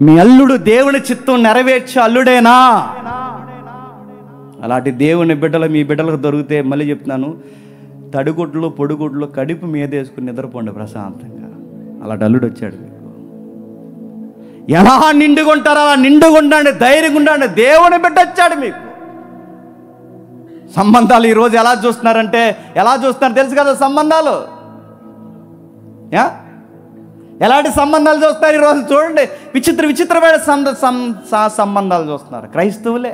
మీ అల్లుడు దేవుని చిత్తం నెరవేర్చే అల్లుడేనా? అలాంటి దేవుని బిడ్డలు మీ బిడ్డలకు దొరికితే మళ్ళీ చెప్తున్నాను, తడిగుడ్లు పొడిగుడ్లు కడుపు మీద వేసుకుని నిద్రపోండి ప్రశాంతంగా. అలాంటి అల్లుడు వచ్చాడు మీకు. ఎలా నిండుగా ఉంటారో అలా నిండుగా ఉండండి, ధైర్యంగా ఉండండి. దేవుని బిడ్డ వచ్చాడు మీకు. సంబంధాలు ఈరోజు ఎలా చూస్తున్నారంటే, ఎలా చూస్తున్నారు తెలుసు కదా సంబంధాలు. ఎలాంటి సంబంధాలు చూస్తారు ఈరోజు చూడండి, విచిత్రమైన సంబంధాలు చూస్తున్నారు. క్రైస్తవులే.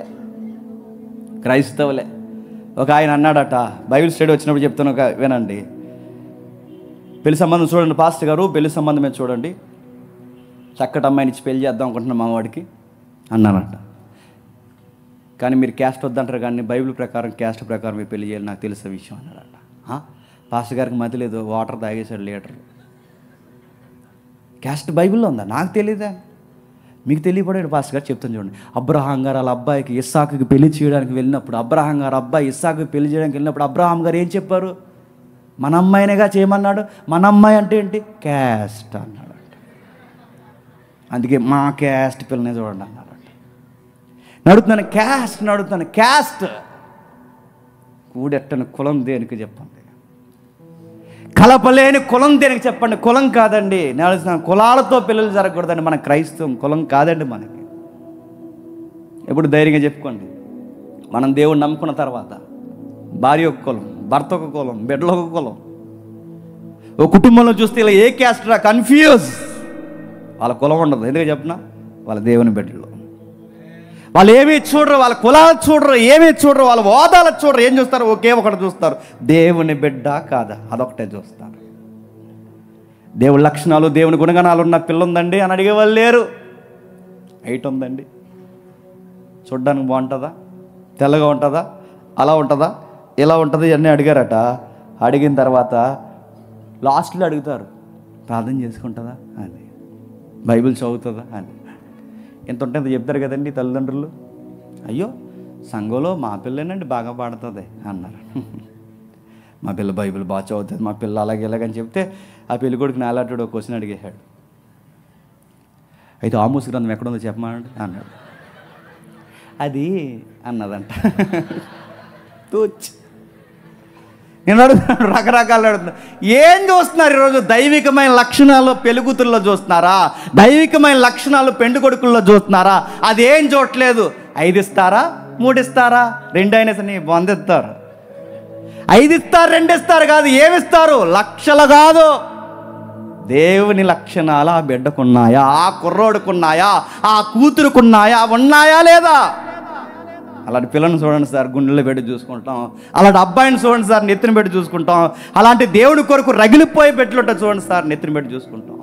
ఒక ఆయన అన్నాడట, బైబిల్ స్టడీ వచ్చినప్పుడు చెప్తాను, వినండి. పెళ్లి సంబంధం చూడండి పాస్టర్ గారు, పెళ్లి సంబంధమే చూడండి, చక్కటి అమ్మాయిని ఇచ్చి పెళ్లి చేద్దాం అనుకుంటున్నాం మావాడికి అన్నానట. కానీ మీరు క్యాస్ట్ వద్దంటారు, కానీ బైబిల్ ప్రకారం క్యాస్ట్ ప్రకారం మీరు పెళ్లి చేయాలి, నాకు తెలిసిన విషయం అన్నాడట. పాస్టర్ గారికి మతి లేదు, వాటర్ తాగేశాడు లీటర్. క్యాస్ట్ బైబిల్లో ఉందా? నాకు తెలియదా? మీకు తెలియపడాడు పాస్టర్ గారు, చెప్తాను చూడండి. అబ్రహాం గారు వాళ్ళ అబ్బాయికి ఇస్సాకుకి పెళ్లి చేయడానికి వెళ్ళినప్పుడు, అబ్రహాం గారు అబ్బాయి ఇస్సాకుకి పెళ్లి చేయడానికి వెళ్ళినప్పుడు అబ్రహాం గారు ఏం చెప్పారు? మన అమ్మాయినేగా చేయమన్నాడు. మన అమ్మాయి అంటే ఏంటి? క్యాస్ట్ అన్నాడు. అందుకే మా క్యాస్ట్ పిల్లనే చూడండి అన్నారట. నడుతున్నాను క్యాస్ట్ కూడెట్టని కులం దేనికి చెప్పండి, కలపలేని కులం దేనికి చెప్పండి. కులం కాదండి, నేను కులాలతో పిల్లలు జరగకూడదండి. మన క్రైస్తవం కులం కాదండి మనకి. ఎప్పుడు ధైర్యంగా చెప్పుకోండి. మనం దేవుడిని నమ్ముకున్న తర్వాత భార్య ఒక కులం, భర్త ఒక కులం, బిడ్డలు ఒక కులం. ఓ కుటుంబంలో చూస్తే ఇలా ఏ క్యాస్ట్ రా కన్ఫ్యూజ్. వాళ్ళ కులం ఉండదు. ఎందుకు చెప్పినా, వాళ్ళ దేవుని బిడ్డలు. వాళ్ళు ఏమీ చూడరు, వాళ్ళ కులాలు చూడరు, ఏమీ చూడరు, వాళ్ళ హోదాలు చూడరు. ఏం చూస్తారు? ఒకే ఒకటి చూస్తారు, దేవుని బిడ్డ కాదా, అదొకటే చూస్తారు. దేవుడి లక్షణాలు, దేవుని గుణగణాలు ఉన్న పిల్ల ఉందండి అని అడిగేవాళ్ళు లేరు. హైట్ ఉందండి, చూడ్డానికి బాగుంటుందా, తెల్లగా ఉంటుందా, అలా ఉంటుందా, ఇలా ఉంటుంది అన్నీ అడిగారట. అడిగిన తర్వాత లాస్ట్లో అడుగుతారు, ప్రార్థన చేసుకుంటుందా అని, బైబిల్ చదువుతుందా అని. ఎంత ఉంటే అంత చెప్తారు కదండి తల్లిదండ్రులు. అయ్యో సంఘంలో మా పిల్లనండి బాగా పాడుతుంది అన్నారు. మా పిల్ల బైబిల్ బాగా చదువుతుంది, మా పిల్ల అలాగే ఇలాగని చెప్తే ఆ పెళ్లి కొడుకు నాలాంటి ఒక క్వశ్చన్ అడిగేశాడు. అయితే ఆమోస్ గ్రంథం ఎక్కడుందో చెప్పమన్నాడు అన్నాడు. అది అన్నదంట. తూచ్. నేను అడుగుతున్నాను, రకరకాలు అడుగుతున్నాను. ఏం చూస్తున్నారు ఈరోజు? దైవికమైన లక్షణాలు పెళ్ళికూతుల్లో చూస్తున్నారా? దైవికమైన లక్షణాలు పెండు కొడుకుల్లో చూస్తున్నారా? అదేం చూడట్లేదు. 5 ఇస్తారా, 3 ఇస్తారా, 2 అయినా సరే 100 ఇస్తారు. 5 ఇస్తారు, 2 ఇస్తారు కాదు, ఏమిస్తారు? లక్షలు కాదు. దేవుని లక్షణాలు ఆ బిడ్డకున్నాయా, ఆ కుర్రోడుకున్నాయా, ఆ కూతురుకున్నాయా, ఉన్నాయా లేదా? అలాంటి పిల్లని చూడండి సార్, గుండెల్లో పెట్టి చూసుకుంటాం. అలాంటి అబ్బాయిని చూడండి సార్, నెత్తిన పెట్టి చూసుకుంటాం. అలాంటి దేవుడి కొరకు రగిలిపోయి పెట్టుకుంటా చూడండి సార్, నెత్తిన పెట్టి చూసుకుంటాం.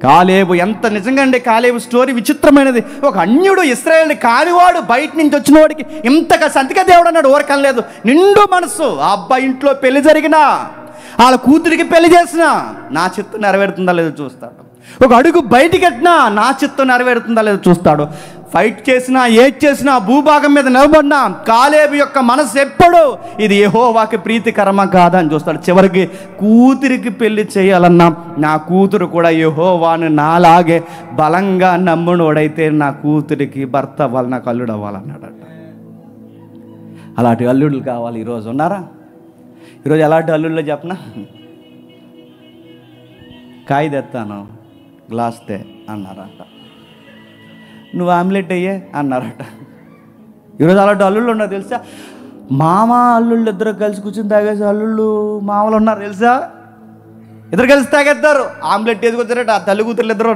కాలేబు ఎంత నిజంగా అండి, కాలేబు స్టోరీ విచిత్రమైనది. ఒక అన్యుడు, ఇశ్రాయేలు కానివాడు, బయట నుంచి వచ్చిన వాడికి ఇంతగా సంతిక దేవుడు అన్నాడు. ఓరకం లేదు, నిండు మనసు. ఆ అబ్బాయి ఇంట్లో పెళ్లి జరిగినా, వాళ్ళ కూతురికి పెళ్లి చేసినా నా చిత్తం నెరవేరుతుందా లేదో చూస్తాడు. ఒక అడుగు బయటికి ఎట్టినా నా చిత్తం నెరవేరుతుందా లేదో చూస్తాడు. ఫైట్ చేసినా, ఏది చేసినా, భూభాగం మీద నిలబడినా కాలేబు యొక్క మనసు ఎప్పుడు ఇది యెహోవాకి ప్రీతికరమా కాదా అని చూస్తాడు. చివరికి కూతురికి పెళ్లి చేయాలన్నా, నా కూతురు కూడా యెహోవాను నాలాగే బలంగా నమ్మునోడైతే నా కూతురికి భర్త అవ్వాలి, నాకు అల్లుడు అవ్వాలన్నాడట. అలాంటి అల్లుడులు కావాలి. ఈరోజు ఉన్నారా? ఈరోజు ఎలాంటి అల్లుళ్ళో చెప్పనా? కాయ తెస్తాను, గ్లాస్ తే అన్నారట. నువ్వు ఆమ్లెట్ అయ్యే అన్నారట. ఈరోజు అలాంటి అల్లుళ్ళు ఉన్నారు తెలుసా? మామ అల్లుళ్ళు ఇద్దరు కలిసి కూర్చొని తాగేసి అల్లుళ్ళు మామలు ఉన్నారు తెలుసా? ఇద్దరు కలిసి తాగేస్తారు. ఆమ్లెట్ వేసుకొచ్చారట ఆ తల్లి కూతురు ఇద్దరు.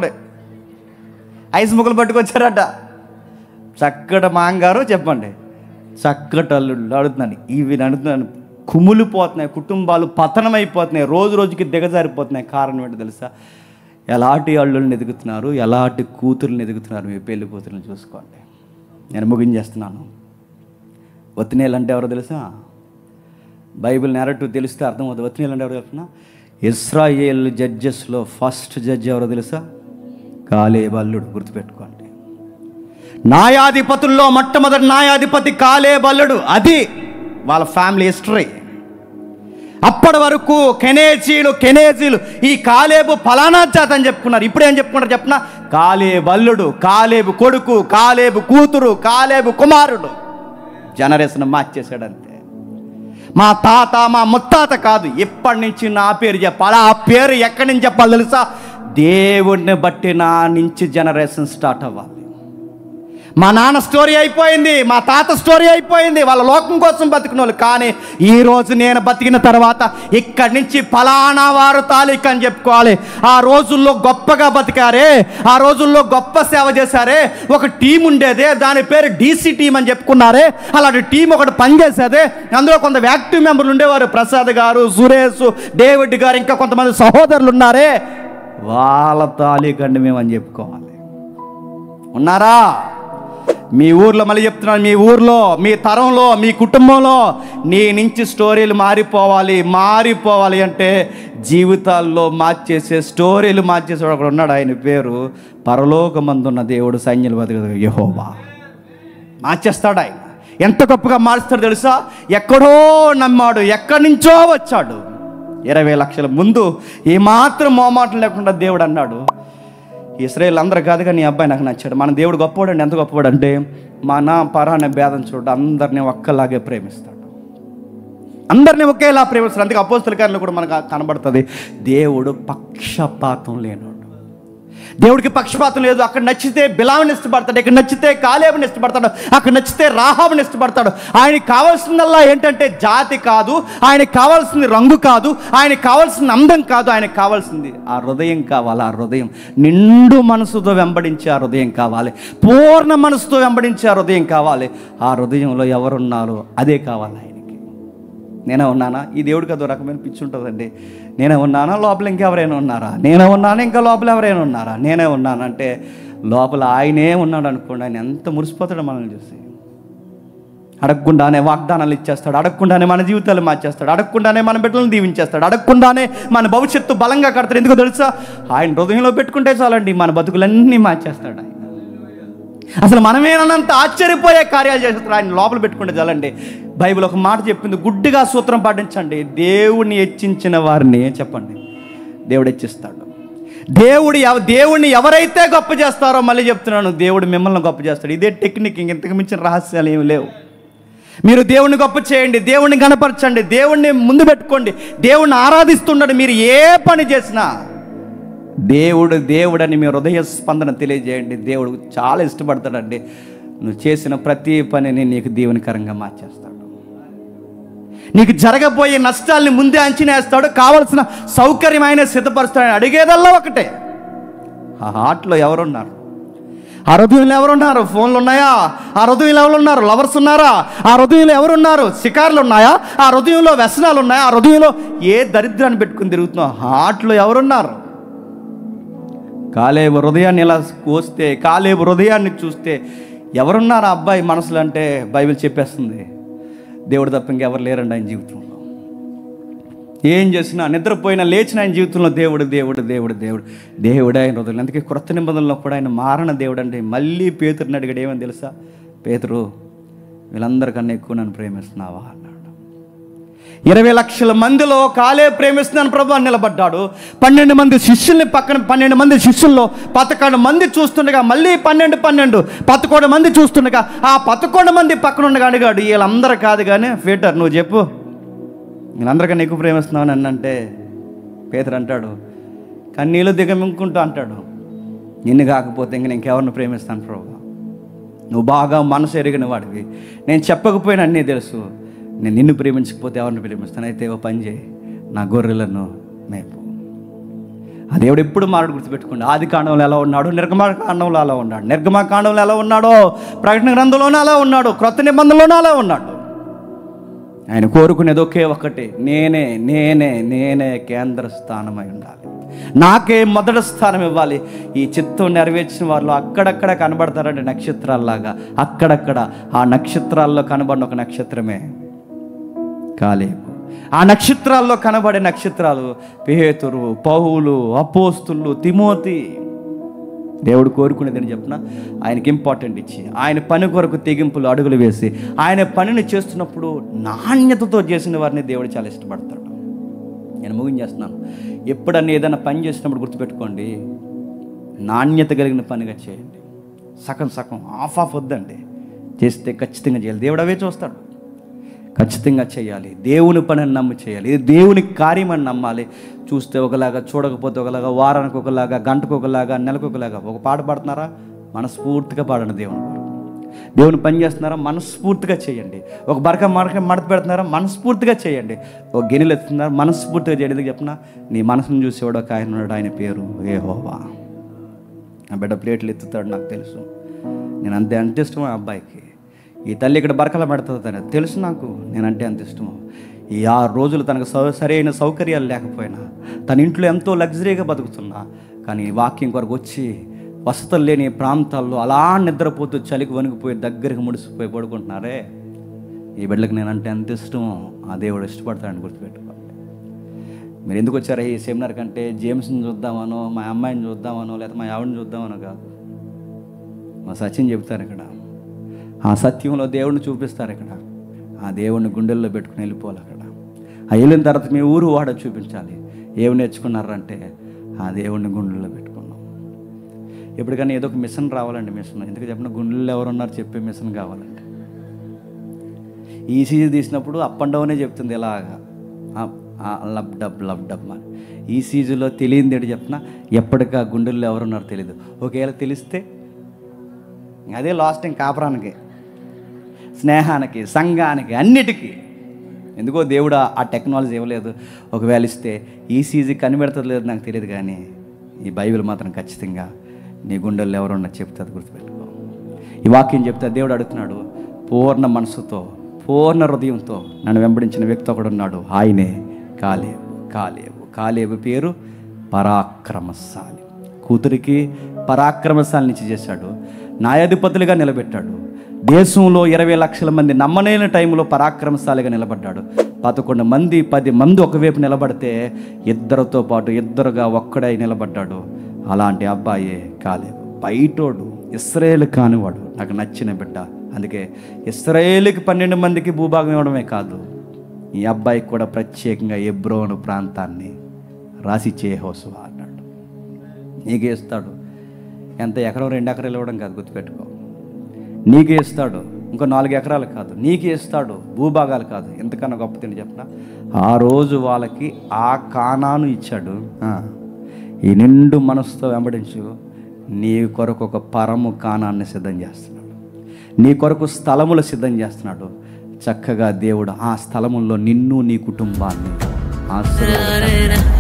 ఐస్ ముక్కలు పట్టుకొచ్చారట. చక్కటి మాంగారు చెప్పండి, చక్కటి అల్లుళ్ళు అడుగుతున్నాను. ఇవి అడుగుతున్నాను, కుమిలిపోతున్నాయి, కుటుంబాలు పతనమైపోతున్నాయి, రోజు రోజుకి దిగజారిపోతున్నాయి. కారణం ఏంటో తెలుసా? ఎలాంటి అల్లుల్ని ఎదుగుతున్నారు, ఎలాంటి కూతుర్ని ఎదుగుతున్నారు. మీ పెళ్లి కూతుర్ని చూసుకోండి. నేను ముగించేస్తున్నాను. వత్తినేలు అంటే ఎవరో తెలుసా? బైబిల్ నెరటివ్ తెలిస్తే అర్థమవుతుంది. వత్తినేలు అంటే ఎవరో తెలుసునా? ఇశ్రాయేల్ జడ్జెస్లో ఫస్ట్ జడ్జి ఎవరో తెలుసా? కాలేబు అల్లుడు. గుర్తుపెట్టుకోండి. న్యాయాధిపతుల్లో మొట్టమొదటి న్యాయాధిపతి కాలేబు అల్లుడు. అది వాళ్ళ ఫ్యామిలీ హిస్టరీ. అప్పటి వరకు కెనేజీలు ఈ కాలేబు ఫలానా జాతి అని చెప్పుకున్నారు. ఇప్పుడు ఏం చెప్పుకున్నారు చెప్పిన? కాలేబు అల్లుడు, కాలేబు కొడుకు, కాలేబు కూతురు, కాలేబు కుమారుడు. జనరేషన్ మార్చేశాడంతే. మా తాత మా ముత్తాత కాదు, ఇప్పటి నుంచి నా పేరు చెప్పాలి. ఆ పేరు ఎక్కడి నుంచి చెప్పాలి తెలుసా? దేవుడిని బట్టి నా నుంచి జనరేషన్ స్టార్ట్ అవ్వాలి. మా నాన్న స్టోరీ అయిపోయింది, మా తాత స్టోరీ అయిపోయింది, వాళ్ళ లోకం కోసం బతికిన వాళ్ళు. కానీ ఈరోజు నేను బతికిన తర్వాత ఇక్కడి నుంచి ఫలానా వారు తాలూకా అని చెప్పుకోవాలి. ఆ రోజుల్లో గొప్పగా బతికారే, ఆ రోజుల్లో గొప్ప సేవ చేశారే, ఒక టీం ఉండేదే, దాని పేరు డీసీ టీం అని చెప్పుకున్నారే. అలాంటి టీం ఒకటి పనిచేసేదే. అందులో కొంత యాక్టివ్ మెంబర్లు ఉండేవారు. ప్రసాద్ గారు, సురేష్, డేవిడ్ గారు, ఇంకా కొంతమంది సహోదరులు ఉన్నారే. వాళ్ళ తాలూకండి మేమని చెప్పుకోవాలి. ఉన్నారా? మీ ఊర్లో, మళ్ళీ చెప్తున్నాను, మీ ఊర్లో, మీ తరంలో, మీ కుటుంబంలో నీ నుంచి స్టోరీలు మారిపోవాలి అంటే జీవితాల్లో మార్చేసే, స్టోరీలు మార్చేసేవాడు ఒకడు ఉన్నాడు. ఆయన పేరు పరలోకమందున్న దేవుడు, సైన్యాల అధిపతి యెహోవా. మార్చేస్తాడు ఆయన. ఎంత గొప్పగా మారుస్తాడు తెలుసా? ఎక్కడో నమ్మాడు, ఎక్కడి నుంచో వచ్చాడు. 20 లక్షల ముందు ఏమాత్రం మోమాటం లేకుండా దేవుడు అన్నాడు, ఇశ్రాయేల్ అందరూ కాదు కానీ నీ అబ్బాయి నాకు నచ్చాడు. మన దేవుడు గొప్పవాడు అండి. ఎంత గొప్పవాడు అంటే మన పరానే భేదం చూడ, అందరినీ ఒక్కలాగే ప్రేమిస్తాడు, అందరినీ ఒకేలా ప్రేమిస్తాడు. అందుకే అపోస్తల కార్యాల్లో కూడా మనకు కనబడుతుంది, దేవుడు పక్షపాతం లేనోడు. దేవుడికి పక్షపాతం లేదు. అక్కడ నచ్చితే బిలాముని ఇష్టపడతాడు, ఇక్కడ నచ్చితే కాలేబుని ఇష్టపడతాడు, అక్కడ నచ్చితే రాహాబుని ఇష్టపడతాడు. ఆయనకి కావాల్సిందల్లా ఏంటంటే జాతి కాదు, ఆయనకి కావాల్సింది రంగు కాదు, ఆయనకి కావాల్సింది అందం కాదు, ఆయనకి కావాల్సింది ఆ హృదయం కావాలి. ఆ హృదయం నిండు మనసుతో వెంబడించే ఆ హృదయం కావాలి, పూర్ణ మనసుతో వెంబడించే ఆ హృదయం కావాలి. ఆ హృదయంలో ఎవరున్నారో అదే కావాలి ఆయనకి. నేనే ఉన్నానా? ఈ దేవుడికి అదో రకమైన పిచ్చి ఉంటుందండి. నేనే ఉన్నానా? లోపల ఇంకెవరైనా ఉన్నారా? నేనే ఉన్నానా? ఇంకా లోపల ఎవరైనా ఉన్నారా? నేనే ఉన్నానంటే లోపల ఆయనే ఉన్నాడు అనుకోండి. ఆయన ఎంత మురిసిపోతాడో మనల్ని చూసి. అడగకుండానే వాగ్దానాలు ఇచ్చేస్తాడు, అడగకుండానే మన జీవితాలు మార్చేస్తాడు, అడగకుండానే మన బిడ్డలను దీవించేస్తాడు, అడగకుండానే మన భవిష్యత్తు బలంగా కడతాడు. ఎందుకో తెలుసా? ఆయన హృదయంలో పెట్టుకుంటే చాలండి, మన బతుకులన్నీ మార్చేస్తాడు ఆయన. అసలు మనమేనంత ఆశ్చర్యపోయే కార్యాలు చేస్తారు ఆయన లోపల పెట్టుకుంటే చాలండి. బైబిల్ ఒక మాట చెప్పింది, గుడ్డిగా సూత్రం పాటించండి, దేవుణ్ణి హెచ్చించిన వారిని చెప్పండి దేవుడు హెచ్చిస్తాడు. దేవుడిని ఎవరైతే గొప్ప చేస్తారో, మళ్ళీ చెప్తున్నాను, దేవుడు మిమ్మల్ని గొప్ప చేస్తాడు. ఇదే టెక్నిక్, ఇంతకు మించిన రహస్యాలు ఏమి లేవు. మీరు దేవుణ్ణి గొప్ప చేయండి, దేవుణ్ణి గణపరచండి, దేవుణ్ణి ముందు పెట్టుకోండి, దేవుణ్ణి ఆరాధిస్తుండండి. మీరు ఏ పని చేసినా దేవుడని మీ హృదయ స్పందన తెలియజేయండి. దేవుడు చాలా ఇష్టపడతాడండి. నువ్వు చేసిన ప్రతి పనిని నీకు దీవెనకరంగా మార్చేస్తాడు. నీకు జరగబోయే నష్టాలని ముందే అంచనా వేస్తాడు, కావలసిన సౌకర్యం ఆయన సిద్ధపరుస్తాడు. అడిగేదల్లా ఒకటే, ఆ హార్ట్లో ఎవరున్నారు? ఆ హృదయంలో ఎవరున్నారు? ఫోన్లు ఉన్నాయా? ఆ హృదయంలో ఎవరున్నారు? లవర్స్ ఉన్నారా? ఆ హృదయంలో ఎవరున్నారు? షికార్లు ఉన్నాయా? ఆ హృదయంలో వ్యసనాలు ఉన్నాయా? ఆ హృదయంలో ఏ దరిద్రాన్ని పెట్టుకుని తిరుగుతున్నావు? హార్ట్లో ఎవరున్నారు? కాలేబు హృదయాన్ని ఇలా కోస్తే, కాలేబు హృదయాన్ని చూస్తే ఎవరున్నారు ఆ అబ్బాయి మనసులో అంటే బైబిల్ చెప్పేస్తుంది, దేవుడు తప్ప ఇంకెవరు లేరండి ఆయన జీవితంలో. ఏం చేసినా, నిద్రపోయినా లేచిన ఆయన జీవితంలో దేవుడు దేవుడు దేవుడు దేవుడు దేవుడు ఆయన హృదయం. అందుకే క్రొత్త నిబంధనలో కూడా ఆయన మారణ దేవుడు అండి. మళ్ళీ పేతురుని అడిగాడు, ఏమని తెలుసా? పేతురు, వీళ్ళందరికన్నా ఎక్కువ నన్ను ప్రేమిస్తున్నావా అన్నాడు. 20 లక్షల మందిలో కాలేబు ప్రేమిస్తున్నాను ప్రభు అని నిలబడ్డాడు. 12 మంది శిష్యుల్ని పక్కన, 12 మంది శిష్యుల్లో 11 మంది చూస్తుండగా, మళ్ళీ 11 మంది చూస్తుండగా, ఆ 11 మంది పక్కన ఉండగా అడిగాడు, వీళ్ళందరూ కాదు కానీ పీటర్ నువ్వు చెప్పు, వీళ్ళందరికన్నా ఎక్కువ ప్రేమిస్తున్నావు అని అంటే పేతురు అంటాడు, కన్నీళ్ళు దిగమింగుకుంటూ అంటాడు, నిన్ను కాకపోతే ఇంక ఇంకెవరిని ప్రేమిస్తాను ప్రభు, నువ్వు బాగా మనసు ఎరిగిన వాడివి, నేను చెప్పకపోయినా అన్నీ తెలుసు, నేను నిన్ను ప్రేమించకపోతే ఎవరిని ప్రేమిస్తాను? అయితే ఓ పని చేయి, నా గొర్రెలను మేపు. ఆ దేవుడు ఎప్పుడు మారడు, గుర్తుపెట్టుకోండి. ఆది కాండంలో ఎలా ఉన్నాడు, నిర్గమకాండంలో అలా ఉన్నాడు. నిర్గమకాండంలో ఎలా ఉన్నాడో ప్రకటన గ్రంథంలోనే అలా ఉన్నాడు, క్రొత్త నిబంధనలోనే అలా ఉన్నాడు. ఆయన కోరుకునేది ఒకే ఒకటి, నేనే నేనే నేనే కేంద్ర స్థానమై ఉండాలి, నాకే మొదటి స్థానం ఇవ్వాలి. ఈ చిత్తం నెరవేర్చిన వాళ్ళు అక్కడక్కడ కనబడతారంటే నక్షత్రాల్లాగా. అక్కడక్కడ ఆ నక్షత్రాల్లో కనబడిన ఒక నక్షత్రమే కాలేబు. ఆ నక్షత్రాల్లో కనబడే నక్షత్రాలు పేతురు, పౌలు, అపోస్తులు, తిమోతి. దేవుడు కోరుకునేదని చెప్పిన ఆయనకి ఇంపార్టెంట్ ఇచ్చి, ఆయన పని కొరకు తెగింపులు అడుగులు వేసి, ఆయన పనిని చేస్తున్నప్పుడు నాణ్యతతో చేసిన వారిని దేవుడు చాలా ఇష్టపడతాడు. నేను ముగించేస్తున్నాను. ఎప్పుడన్నా ఏదైనా పని చేసినప్పుడు గుర్తుపెట్టుకోండి, నాణ్యత కలిగిన పనిగా చేయండి. సగం సగం ఆఫ్ వద్దండి. చేస్తే ఖచ్చితంగా చేయాలి. దేవుడు అవే చూస్తాడు. ఖచ్చితంగా చేయాలి. దేవుని పనిని నమ్మి చేయాలి. ఇది దేవుని కార్యమని నమ్మాలి. చూస్తే ఒకలాగా, చూడకపోతే ఒకలాగా, వారానికి ఒకలాగా, గంటకు ఒకలాగా, నెలకు ఒకలాగా. ఒక పాట పాడుతున్నారా, మనస్ఫూర్తిగా పాడండి. దేవుని పని చేస్తున్నారా, మనస్ఫూర్తిగా చేయండి. ఒక మడత పెడుతున్నారా, మనస్ఫూర్తిగా చేయండి. ఒక గిన్నెలు ఎత్తున్నారా, మనస్ఫూర్తిగా చేయండి. ఎందుకు చెప్పినా, నీ మనసును చూసేవాడు ఒక ఆయన ఉన్నాడు, ఆయన పేరు యెహోవా. నా బిడ్డ ప్లేట్లు ఎత్తుతాడు, నాకు తెలుసు. నేను అంత ఇష్టం ఆ అబ్బాయికి. ఈ తల్లి ఇక్కడ బరకలు పెడుతుంది తనకు తెలుసు, నాకు నేనంటే అంత ఇష్టము. ఈ 6 రోజులు తనకు సరైన సౌకర్యాలు లేకపోయినా, తన ఇంట్లో ఎంతో లగ్జరీగా బతుకుతున్నా, కానీ వాక్యం కొరకు వచ్చి వసతులు లేని ప్రాంతాల్లో అలా నిద్రపోతూ చలికి వణికిపోయి దగ్గరికి ముడిసిపోయి పడుకుంటున్నారే, ఈ బిడ్డలకు నేనంటే ఎంత ఇష్టమో ఆ దేవుడు ఇష్టపడతాడని గుర్తుపెట్టుకోండి. మీరు ఎందుకు వచ్చారా ఈ సెమినార్ కంటే? జేమ్స్ని చూద్దామనో, మా అమ్మాయిని చూద్దామనో, లేదా మా ఆవిడని చూద్దామనో కాదు. మా సచిన్ చెప్తారు ఇక్కడ, ఆ సత్యంలో దేవుడిని చూపిస్తారు ఇక్కడ. ఆ దేవుడిని గుండెల్లో పెట్టుకుని వెళ్ళిపోవాలి అక్కడ. ఆ వెళ్ళిన తర్వాత మీ ఊరు వాడ చూపించాలి. ఏమి నేర్చుకున్నారంటే ఆ దేవుడిని గుండెల్లో పెట్టుకున్నాం. ఎప్పటికైనా ఏదో ఒక మిషన్ రావాలండి. మిషన్ ఎందుకు చెప్పిన, గుండెల్లో ఎవరున్నారు చెప్పే మిషన్ కావాలండి. ఈసీజీ తీసినప్పుడు అప్ అండ్ డౌనే చెప్తుంది ఇలాగా, లబ్ డబ్ అని. ఈసీజీలో తెలియదు ఏంటి చెప్పిన, ఎప్పటికీ ఆ గుండెల్లో ఎవరున్నారో తెలియదు. ఒకవేళ తెలిస్తే అదే లాస్ట్ టైం కాపురానికి, స్నేహానికి, సంఘానికి, అన్నిటికీ. ఎందుకో దేవుడు ఆ టెక్నాలజీ ఇవ్వలేదు. ఒకవేళ ఇస్తే ఈసీజీ కనిపెడుతుంది లేదు నాకు తెలియదు, కానీ ఈ బైబిల్ మాత్రం ఖచ్చితంగా నీ గుండెల్లో ఎవరున్నా చెప్తుంది, గుర్తుపెట్టుకో. ఈ వాక్యం చెప్తే దేవుడు అడుగుతున్నాడు, పూర్ణ మనసుతో, పూర్ణ హృదయంతో నన్ను వెంబడించిన వ్యక్తి ఒకడున్నాడు, ఆయనే కాలేబు. కాలేబు పేరు పరాక్రమశాలి. కూతురికి పరాక్రమశాలినిచ్చి చేశాడు, న్యాయాధిపతులుగా నిలబెట్టాడు. దేశంలో 20 లక్షల మంది నమ్మలేని టైంలో పరాక్రమశాలిగా నిలబడ్డాడు. 11 మంది 10 మంది ఒకవైపు నిలబడితే ఇద్దరితో పాటు ఇద్దరుగా ఒక్కడై నిలబడ్డాడు. అలాంటి అబ్బాయే కాలేబు. బయటోడు, ఇశ్రాయేలు కానివాడు, నాకు నచ్చిన బిడ్డ. అందుకే ఇశ్రాయేలుకి 12 మందికి భూభాగం ఇవ్వడమే కాదు, ఈ అబ్బాయికి కూడా ప్రత్యేకంగా హెబ్రోను ప్రాంతాన్ని రాసిచ్చే యెహోషువ అన్నాడు. నీకే ఇస్తాడు. ఎంత ఎకరం 2 ఎకరాలు ఇవ్వడం కాదు, గుర్తుపెట్టుకో. నీకే ఇస్తాడు. ఇంకో 4 ఎకరాలు కాదు, నీకే ఇస్తాడు. భూభాగాలు కాదు. ఎంతకన్నా గొప్ప తిని చెప్పిన, ఆ రోజు వాళ్ళకి ఆ కానాను ఇచ్చాడు. ఈ నిండు మనసుతో వెంబడించు, నీ కొరకు ఒక పరము కానాన్ని సిద్ధం చేస్తున్నాడు. నీ కొరకు స్థలములు సిద్ధం చేస్తున్నాడు. చక్కగా దేవుడు ఆ స్థలముల్లో నిన్ను, నీ కుటుంబాన్ని ఆశీర్వదిస్తాడు.